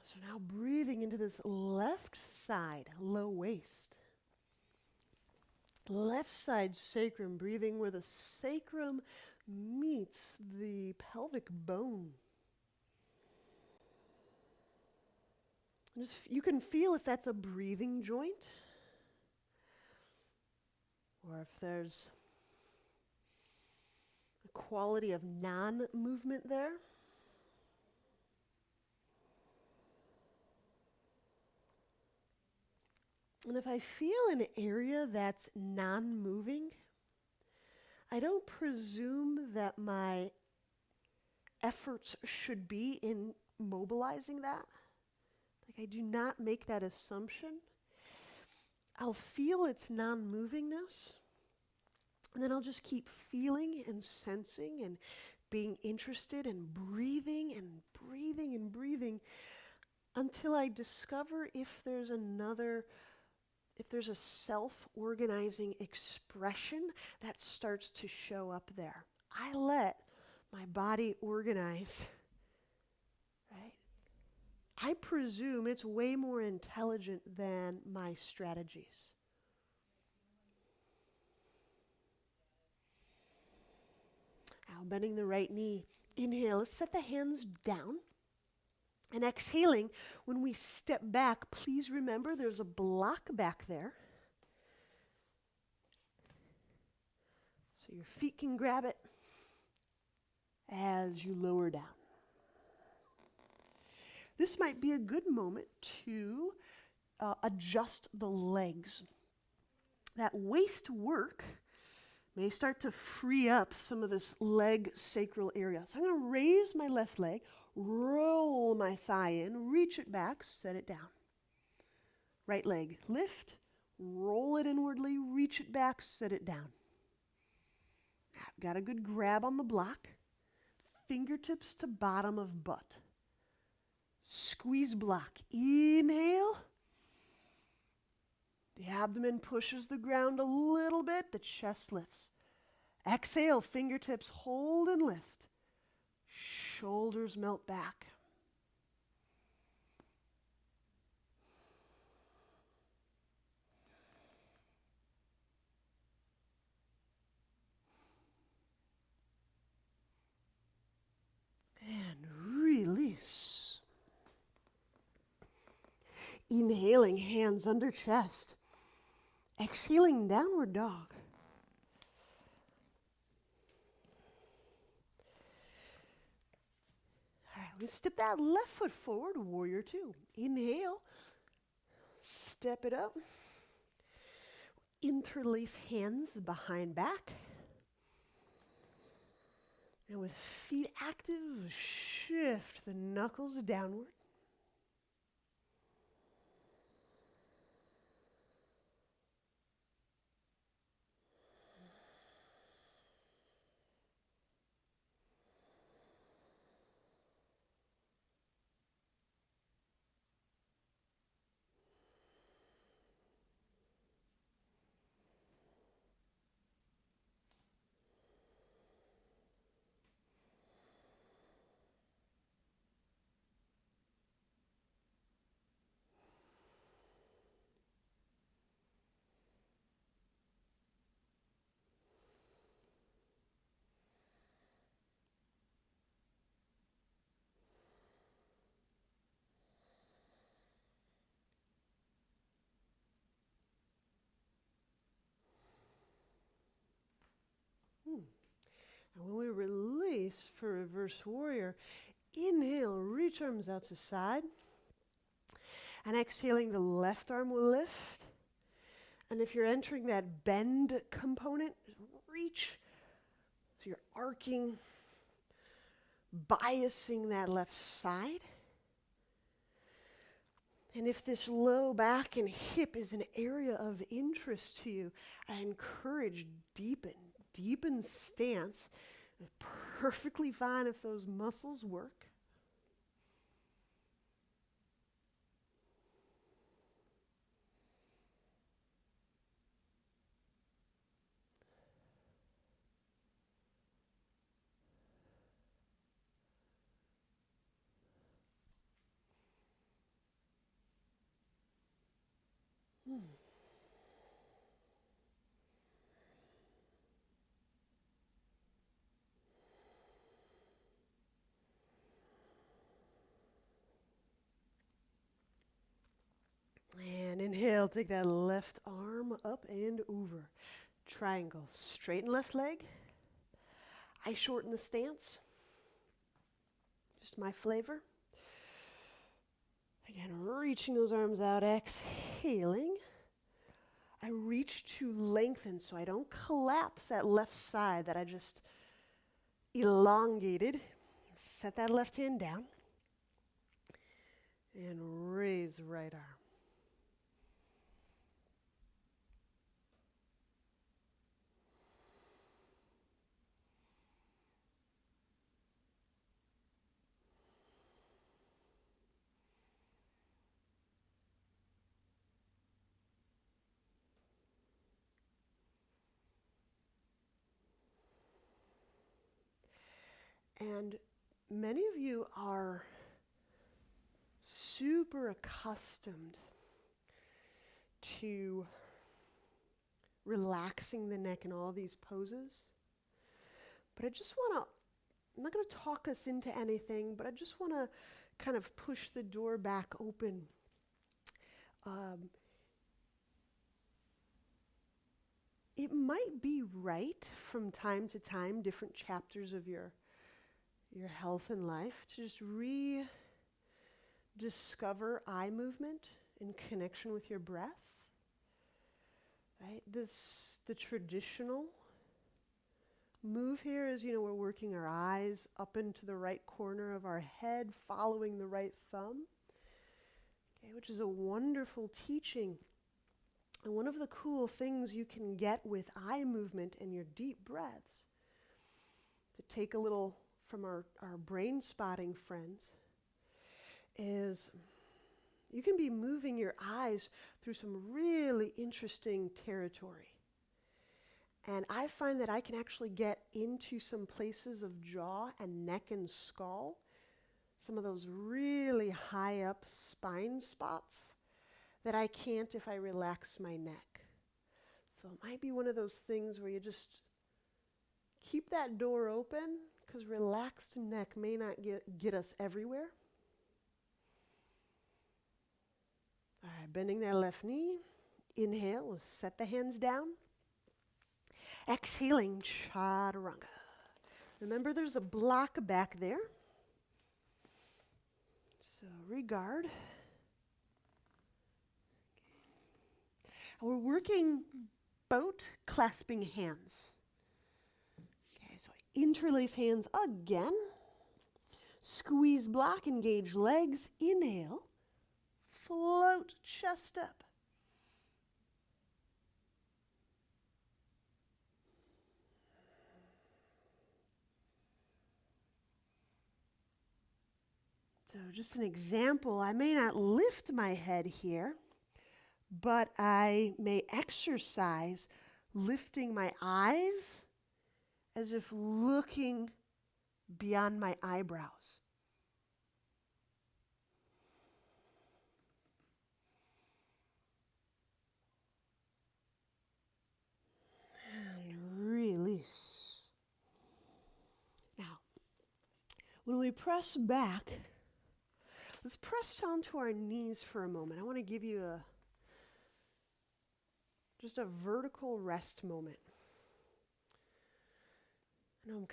So now breathing into this left side, low waist. Left side sacrum, breathing where the sacrum meets the pelvic bone. You can feel if that's a breathing joint or if there's a quality of non-movement there. And if I feel an area that's non-moving, I don't presume that my efforts should be in mobilizing that. Like I do not make that assumption. I'll feel its non-movingness, and then I'll just keep feeling and sensing and being interested and breathing and breathing and breathing until I discover if there's a self-organizing expression that starts to show up there. I let my body organize, right? I presume it's way more intelligent than my strategies. Now, bending the right knee. Inhale, let's set the hands down. And exhaling, when we step back, please remember there's a block back there. So your feet can grab it as you lower down. This might be a good moment to adjust the legs. That waist work may start to free up some of this leg sacral area. So I'm going to raise my left leg, roll my thigh in, reach it back, set it down. Right leg, lift, roll it inwardly, reach it back, set it down. I've got a good grab on the block. Fingertips to bottom of butt. Squeeze block. Inhale. The abdomen pushes the ground a little bit. The chest lifts. Exhale. Fingertips hold and lift. Shoulders melt back. And release. Inhaling, hands under chest. Exhaling, downward dog. All right, we step that left foot forward, warrior two. Inhale, step it up. Interlace hands behind back. And with feet active, shift the knuckles downward. And when we release for reverse warrior, inhale, reach arms out to side. And exhaling, the left arm will lift. And if you're entering that bend component, reach. So you're arcing, biasing that left side. And if this low back and hip is an area of interest to you, I encourage deepen stance. It's perfectly fine if those muscles work. And inhale, take that left arm up and over. Triangle, straighten left leg. I shorten the stance. Just my flavor. Again, reaching those arms out, exhaling. I reach to lengthen so I don't collapse that left side that I just elongated. Set that left hand down. And raise right arm. And many of you are super accustomed to relaxing the neck in all these poses. But I just want to, I'm not going to talk us into anything, but I just want to kind of push the door back open. It might be right from time to time, different chapters of your health and life, to just rediscover eye movement in connection with your breath. Right? The traditional move here is, we're working our eyes up into the right corner of our head, following the right thumb, okay, which is a wonderful teaching. And one of the cool things you can get with eye movement and your deep breaths, to take a little from our brain spotting friends, is you can be moving your eyes through some really interesting territory. And I find that I can actually get into some places of jaw and neck and skull, some of those really high up spine spots that I can't if I relax my neck. So it might be one of those things where you just keep that door open, because relaxed neck may not get us everywhere. All right, bending that left knee. Inhale, we'll set the hands down. Exhaling, chaturanga. Remember, there's a block back there. So regard. We're working boat clasping hands. Okay, so I interlace hands again. Squeeze block, engage legs. Inhale. Float chest up. So just an example, I may not lift my head here, but I may exercise lifting my eyes as if looking beyond my eyebrows. And release. Now, when we press back, let's press down to our knees for a moment. I want to give you just a vertical rest moment. I know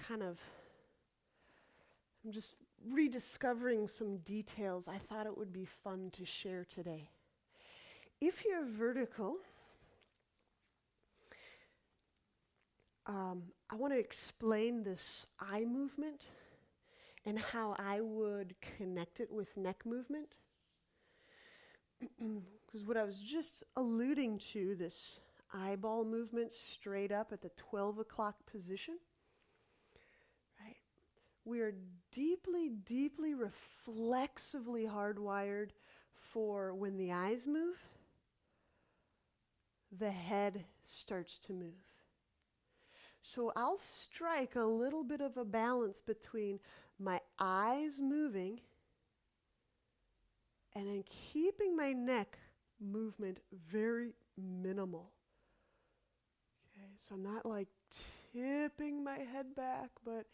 I'm just rediscovering some details I thought it would be fun to share today. If you're vertical, I want to explain this eye movement and how I would connect it with neck movement. Because what I was just alluding to, this eyeball movement straight up at the 12 o'clock position, right? We are deeply, deeply reflexively hardwired for when the eyes move, the head starts to move. So I'll strike a little bit of a balance between my eyes moving and then keeping my neck movement very minimal. Okay, so I'm not like tipping my head back, but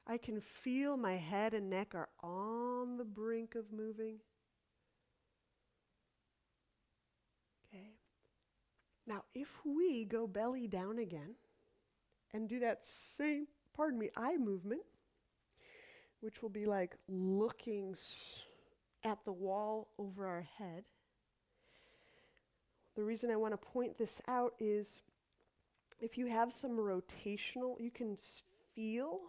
I can feel my head and neck are on the brink of moving. Okay. Now, if we go belly down again and do that same, eye movement, which will be like looking at the wall over our head. The reason I want to point this out is if you have some rotational, you can feel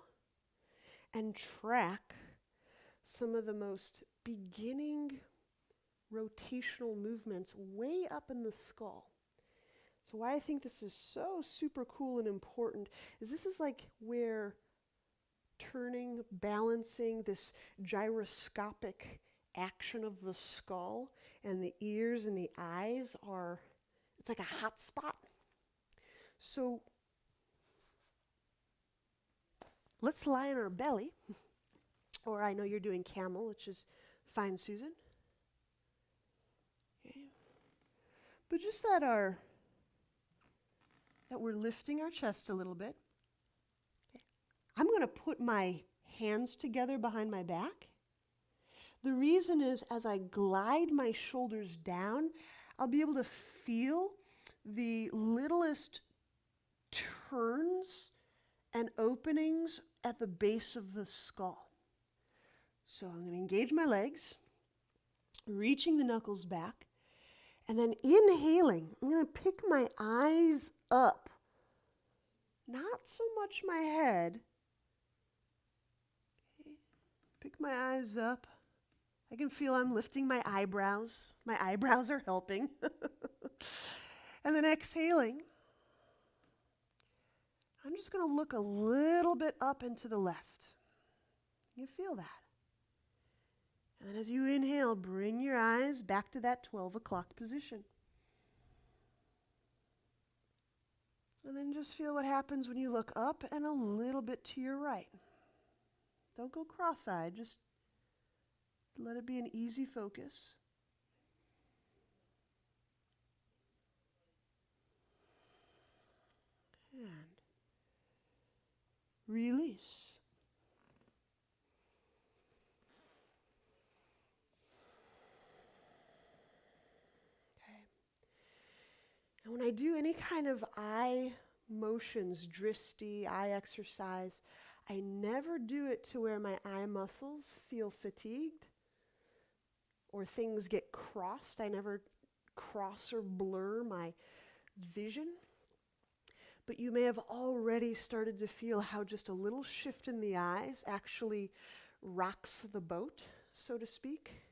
and track some of the most beginning rotational movements way up in the skull. So why I think this is so super cool and important is this is like where turning, balancing, this gyroscopic action of the skull and the ears and the eyes are, it's like a hot spot. So let's lie on our belly, or I know you're doing camel, which is fine, Susan. Okay. But just that we're lifting our chest a little bit. Okay. I'm going to put my hands together behind my back. The reason is as I glide my shoulders down, I'll be able to feel the littlest turns and openings at the base of the skull. So I'm going to engage my legs, reaching the knuckles back, and then inhaling. I'm going to pick my eyes up. Not so much my head. Okay. Pick my eyes up. I can feel I'm lifting my eyebrows. My eyebrows are helping. And then exhaling. I'm just going to look a little bit up and to the left. You feel that. And then as you inhale, bring your eyes back to that 12 o'clock position. And then just feel what happens when you look up and a little bit to your right. Don't go cross-eyed, just let it be an easy focus. And release. Okay. And when I do any kind of eye motions, Drishti, eye exercise, I never do it to where my eye muscles feel fatigued or things get crossed. I never cross or blur my vision. But you may have already started to feel how just a little shift in the eyes actually rocks the boat, so to speak.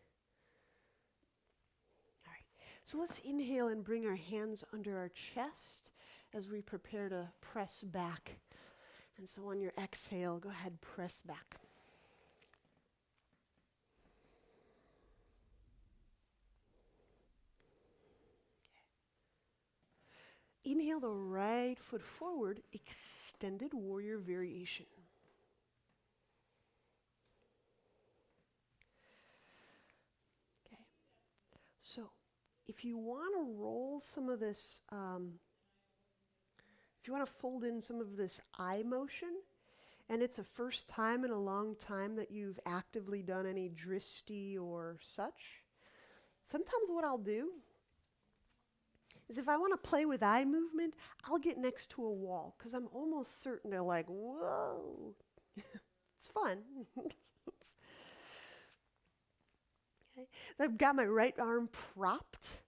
All right, so let's inhale and bring our hands under our chest as we prepare to press back. And so on your exhale, go ahead, press back. Inhale the right foot forward, extended warrior variation. Okay. So, if you want to roll some of this, if you want to fold in some of this eye motion, and it's the first time in a long time that you've actively done any Drishti or such, sometimes what I'll do is if I want to play with eye movement, I'll get next to a wall because I'm almost certain they're like, whoa, it's fun. Okay. I've got my right arm propped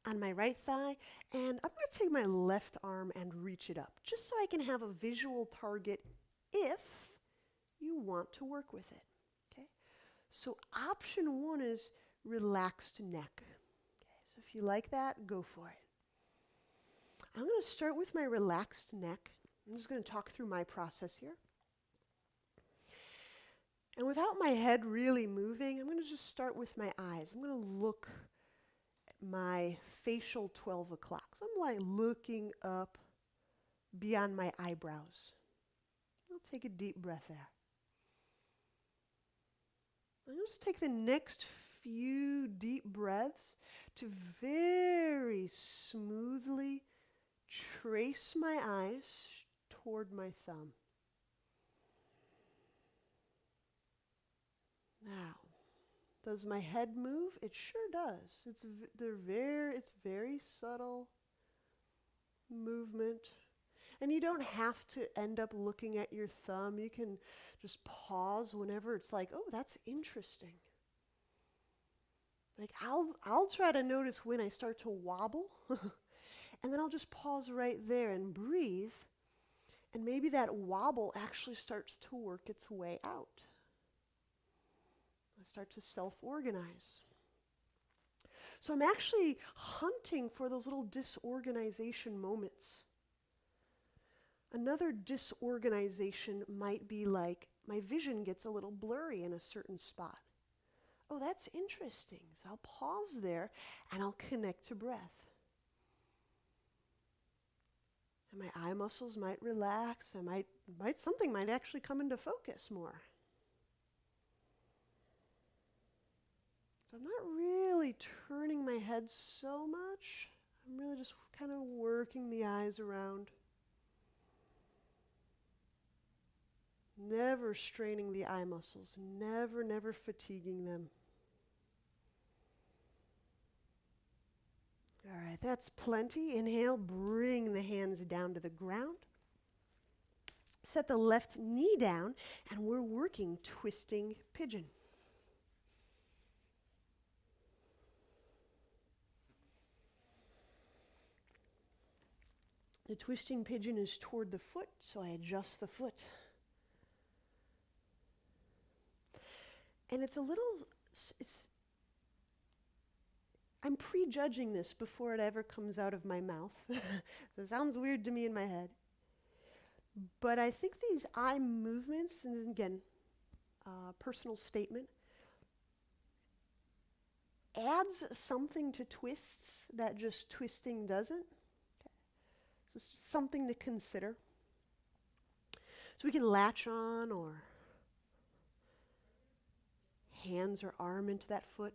on my right thigh, and I'm going to take my left arm and reach it up just so I can have a visual target if you want to work with it. Okay. So option one is relaxed neck. Okay. So if you like that, go for it. I'm going to start with my relaxed neck. I'm just going to talk through my process here. And without my head really moving, I'm going to just start with my eyes. I'm going to look at my facial 12 o'clock. So I'm like looking up beyond my eyebrows. I'll take a deep breath there. I'll just take the next few deep breaths to very smoothly trace my eyes toward my thumb. Now, does my head move? It sure does. It's very subtle movement. And you don't have to end up looking at your thumb. You can just pause whenever it's like, oh, that's interesting. Like I'll try to notice when I start to wobble. And then I'll just pause right there and breathe. And maybe that wobble actually starts to work its way out. I start to self-organize. So I'm actually hunting for those little disorganization moments. Another disorganization might be like my vision gets a little blurry in a certain spot. Oh, that's interesting. So I'll pause there and I'll connect to breath. And my eye muscles might relax. Something might actually come into focus more. So I'm not really turning my head so much. I'm really just kind of working the eyes around. Never straining the eye muscles. Never fatiguing them. All right, that's plenty. Inhale, bring the hands down to the ground. Set the left knee down, and we're working twisting pigeon. The twisting pigeon is toward the foot, so I adjust the foot. And I'm prejudging this before it ever comes out of my mouth. So it sounds weird to me in my head. But I think these eye movements, and again, personal statement, adds something to twists that just twisting doesn't. Okay. So it's just something to consider. So we can latch on or hands or arm into that foot.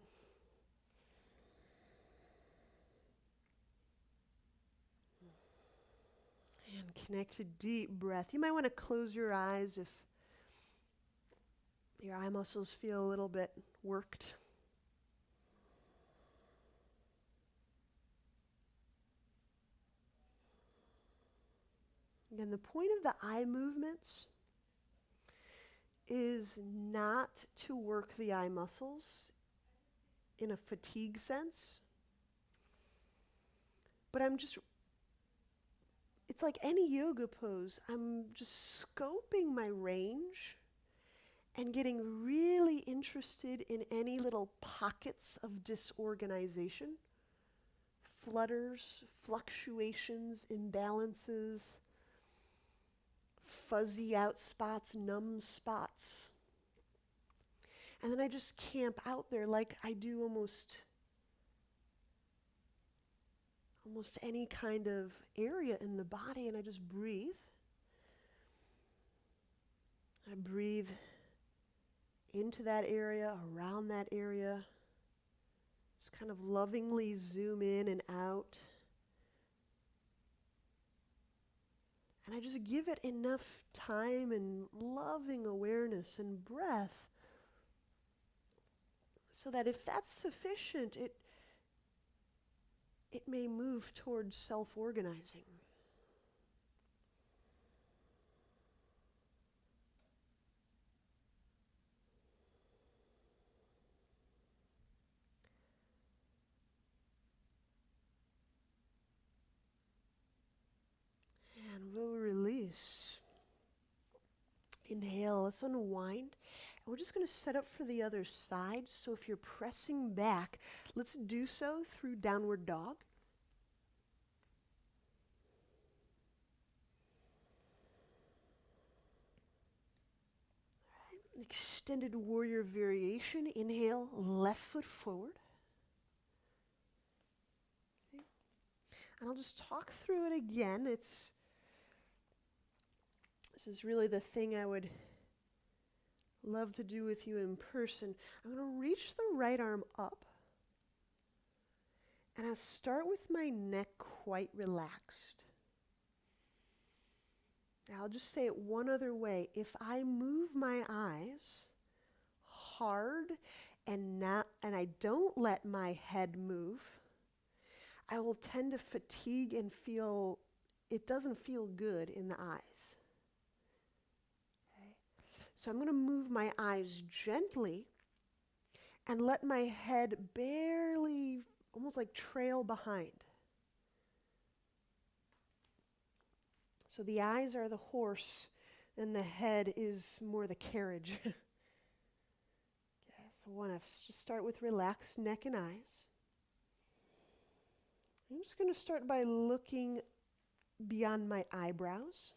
And connect to deep breath. You might want to close your eyes if your eye muscles feel a little bit worked. Again, the point of the eye movements is not to work the eye muscles in a fatigue sense, but it's like any yoga pose. I'm just scoping my range and getting really interested in any little pockets of disorganization, flutters, fluctuations, imbalances, fuzzy out spots, numb spots. And then I just camp out there like I do almost any kind of area in the body, and I just breathe. I breathe into that area, around that area. Just kind of lovingly zoom in and out. And I just give it enough time and loving awareness and breath so that if that's sufficient, it may move towards self-organizing. And we'll release. Inhale, let's unwind. And we're just going to set up for the other side. So if you're pressing back, let's do so through downward dog. Extended warrior variation. Inhale, left foot forward. Okay. And I'll just talk through it again. This is really the thing I would love to do with you in person. I'm going to reach the right arm up. And I'll start with my neck quite relaxed. Now I'll just say it one other way. If I move my eyes hard and I don't let my head move, I will tend to fatigue and it doesn't feel good in the eyes. Okay? So I'm going to move my eyes gently and let my head barely, almost like trail behind. So the eyes are the horse, and the head is more the carriage. Okay, so I want to just start with relaxed neck and eyes. I'm just going to start by looking beyond my eyebrows.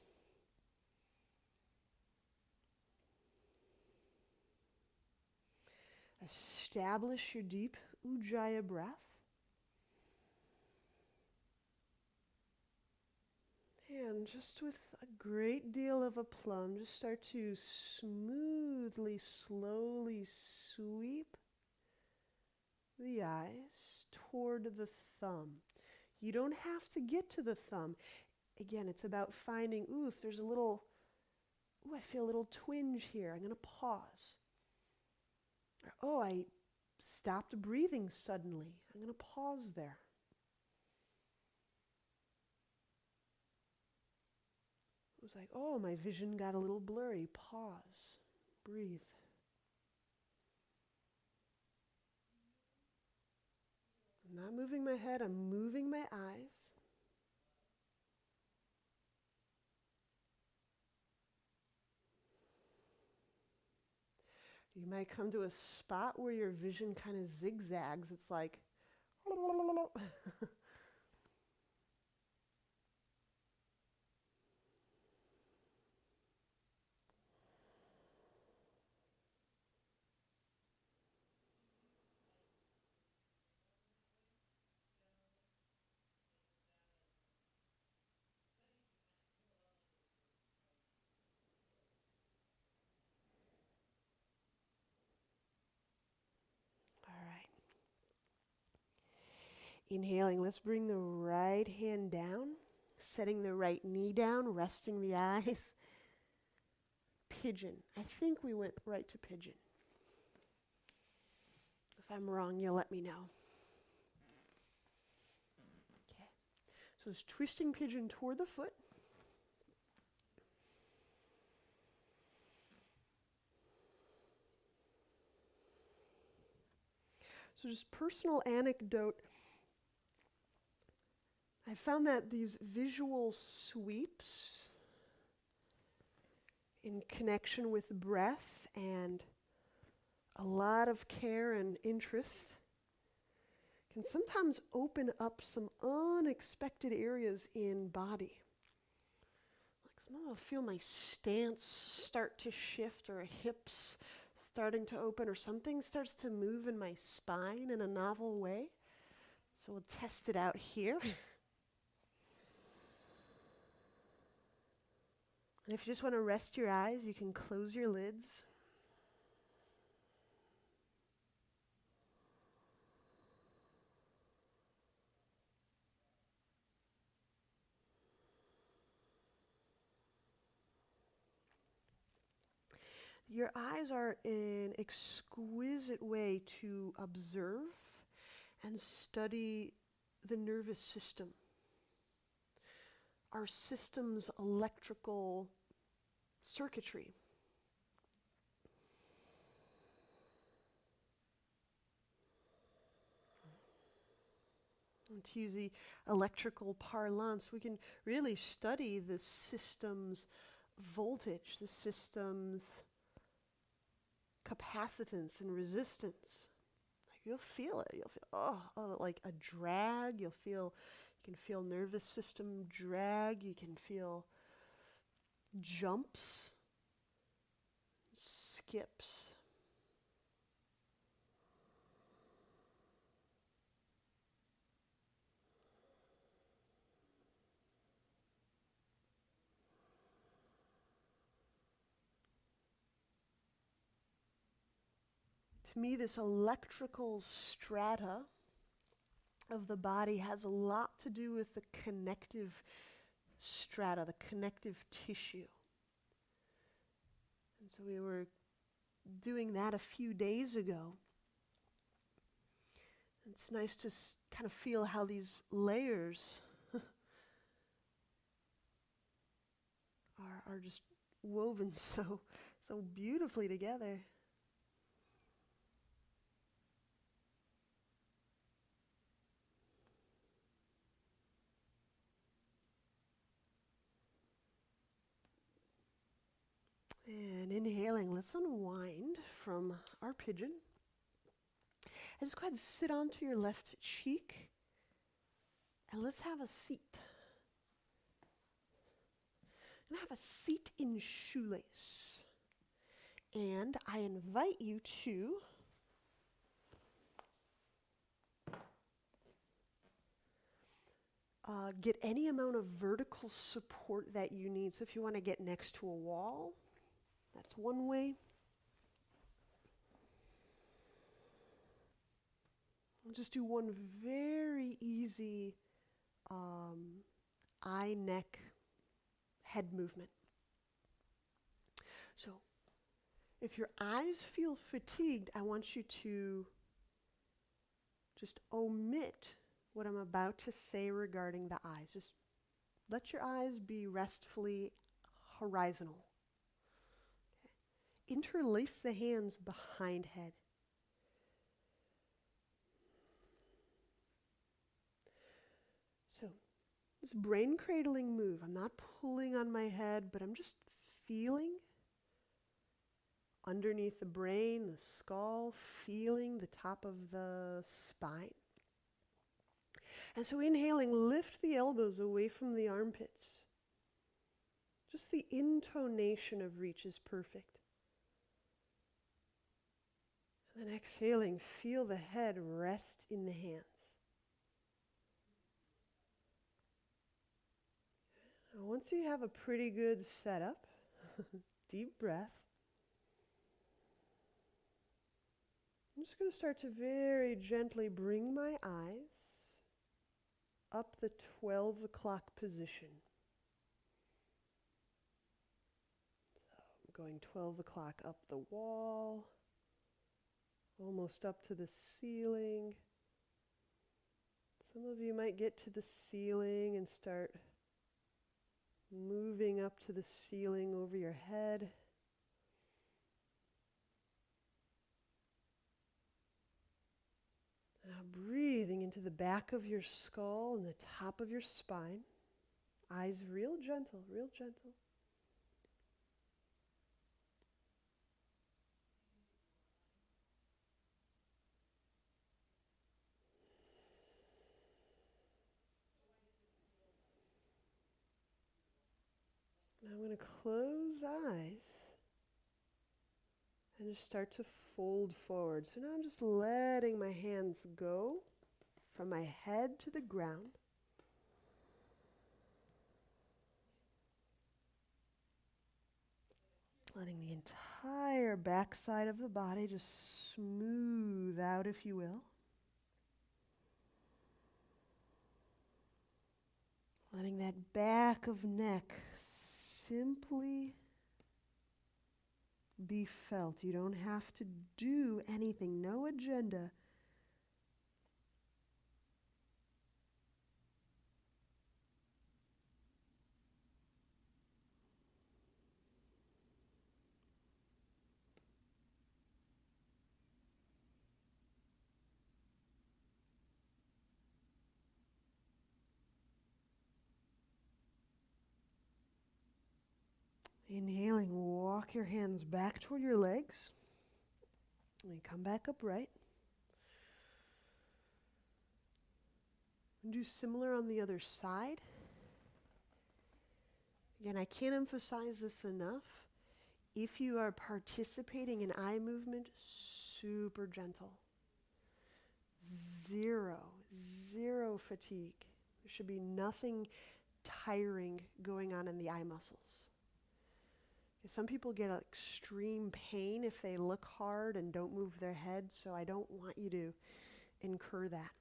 Establish your deep Ujjayi breath. And just with a great deal of aplomb, just start to smoothly, slowly sweep the eyes toward the thumb. You don't have to get to the thumb. Again, it's about finding, if there's a little, I feel a little twinge here. I'm going to pause. Or, I stopped breathing suddenly. I'm going to pause there. It was like, my vision got a little blurry. Pause. Breathe. I'm not moving my head, I'm moving my eyes. You might come to a spot where your vision kind of zigzags. It's like, inhaling, let's bring the right hand down, setting the right knee down, resting the eyes. Pigeon. I think we went right to pigeon. If I'm wrong, you'll let me know. Okay. So it's twisting pigeon toward the foot. So just personal anecdote. I found that these visual sweeps in connection with breath and a lot of care and interest can sometimes open up some unexpected areas in body. Like sometimes I'll feel my stance start to shift, or hips starting to open, or something starts to move in my spine in a novel way. So we'll test it out here. And if you just want to rest your eyes, you can close your lids. Your eyes are an exquisite way to observe and study the nervous system. Our system's electrical circuitry. And to use the electrical parlance, we can really study the system's voltage, the system's capacitance and resistance. You'll feel it. You'll feel like a drag. You can feel nervous system drag. You can feel jumps, skips. To me, this electrical strata of the body has a lot to do with the connective strata, the connective tissue. And so we were doing that a few days ago. It's nice to kind of feel how these layers are just woven so beautifully together. And inhaling, let's unwind from our pigeon. And just go ahead and sit onto your left cheek. And let's have a seat. I'm going to have a seat in shoelace. And I invite you to get any amount of vertical support that you need. So if you want to get next to a wall, that's one way. I'll just do one very easy eye, neck, head movement. So if your eyes feel fatigued, I want you to just omit what I'm about to say regarding the eyes. Just let your eyes be restfully horizontal. Okay. Interlace the hands behind head. So, this brain cradling move, I'm not pulling on my head, but I'm just feeling underneath the brain, the skull, feeling the top of the spine. And so inhaling, lift the elbows away from the armpits. Just the intonation of reach is perfect. And then exhaling, feel the head rest in the hands. Now, once you have a pretty good setup, deep breath. I'm just going to start to very gently bring my eyes up the 12 o'clock position. So I'm going 12 o'clock up the wall, almost up to the ceiling. Some of you might get to the ceiling and start moving up to the ceiling over your head. Now breathing into the back of your skull and the top of your spine. Eyes real gentle, real gentle. Now I'm going to close eyes and just start to fold forward. So now I'm just letting my hands go from my head to the ground. Letting the entire backside of the body just smooth out, if you will. Letting that back of neck simply be felt. You don't have to do anything, no agenda. Inhaling, walk your hands back toward your legs. And come back upright. And do similar on the other side. Again, I can't emphasize this enough. If you are participating in eye movement, super gentle. Zero fatigue. There should be nothing tiring going on in the eye muscles. Some people get extreme pain if they look hard and don't move their head, so I don't want you to incur that.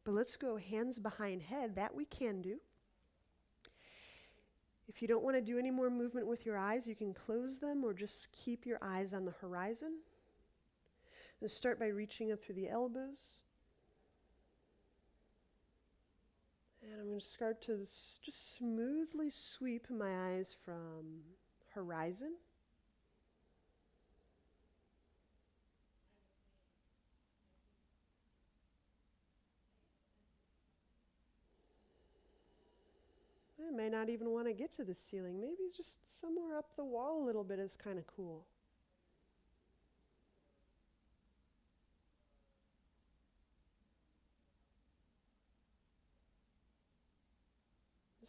But let's go hands behind head. That we can do. If you don't want to do any more movement with your eyes, you can close them or just keep your eyes on the horizon. And start by reaching up through the elbows. And I'm going to start to just smoothly sweep my eyes from horizon. I may not even want to get to the ceiling. Maybe just somewhere up the wall a little bit is kind of cool.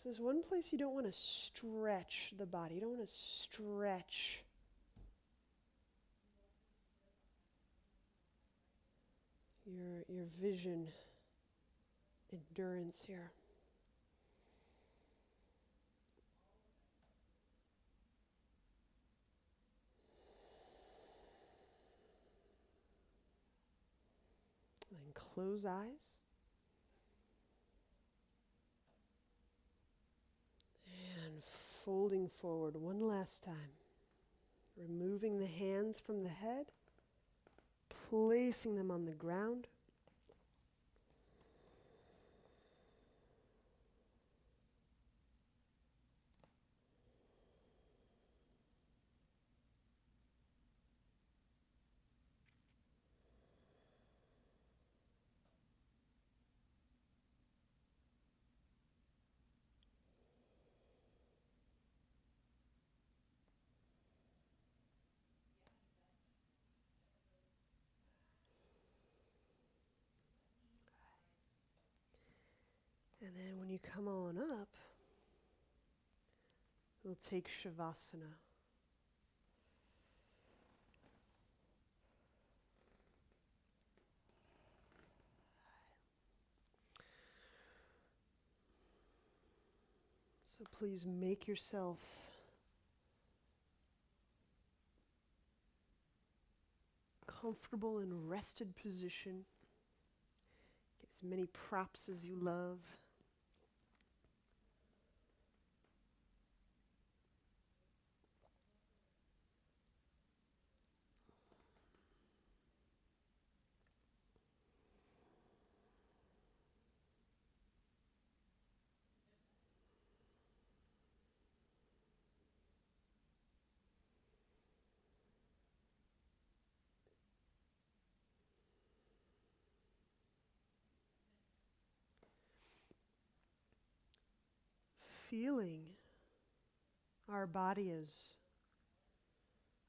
So there's one place you don't want to stretch the body. You don't want to stretch your vision, endurance here. And close eyes. And folding forward one last time. Removing the hands from the head, placing them on the ground. And then when you come on up, we'll take Shavasana. So please make yourself comfortable in rested position. Get as many props as you love. Feeling our body as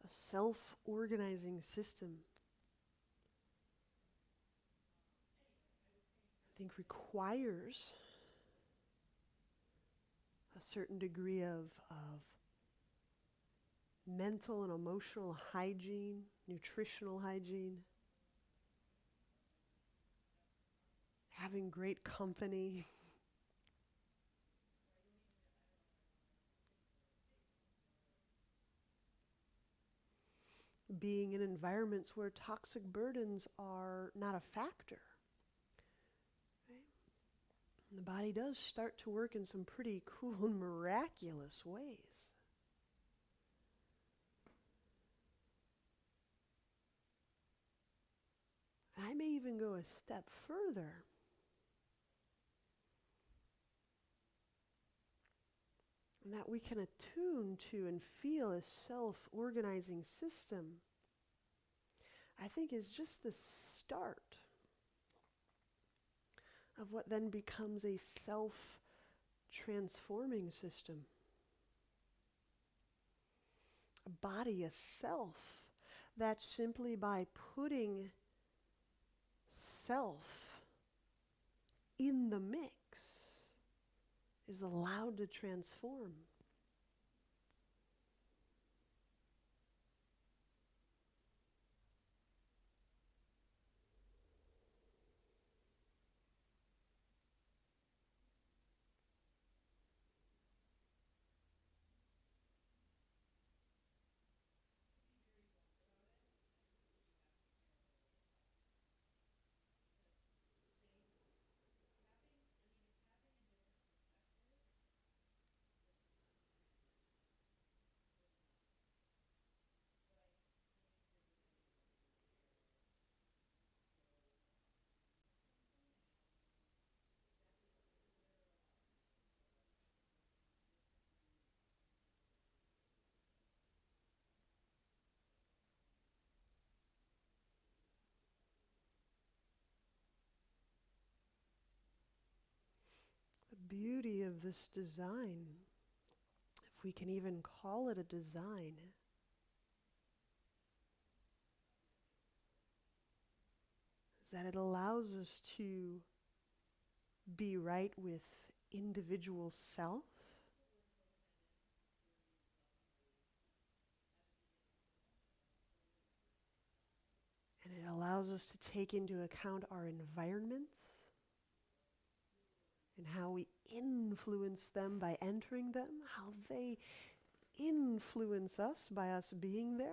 a self-organizing system, I think requires a certain degree of mental and emotional hygiene, nutritional hygiene, having great company. Being in environments where toxic burdens are not a factor. Right? And the body does start to work in some pretty cool and miraculous ways. I may even go a step further. And that we can attune to and feel a self-organizing system, I think is just the start of what then becomes a self-transforming system. A body, a self, that simply by putting self in the mix is allowed to transform. The beauty of this design, if we can even call it a design, is that it allows us to be right with individual self. And it allows us to take into account our environments and how we influence them by entering them, how they influence us by us being there.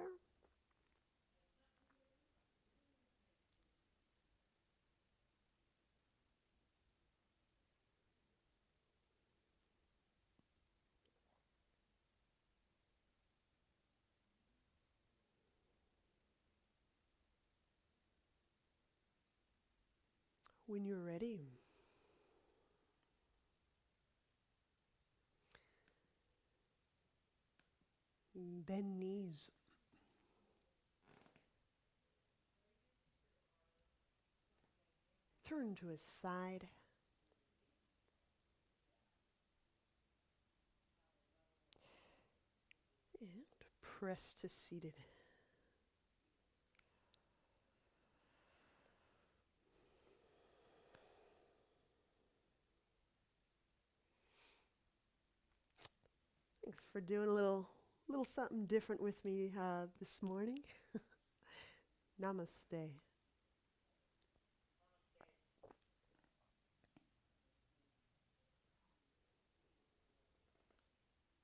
When you're ready, bend knees. Turn to a side. And press to seated. Thanks for doing a little something different with me this morning. Namaste.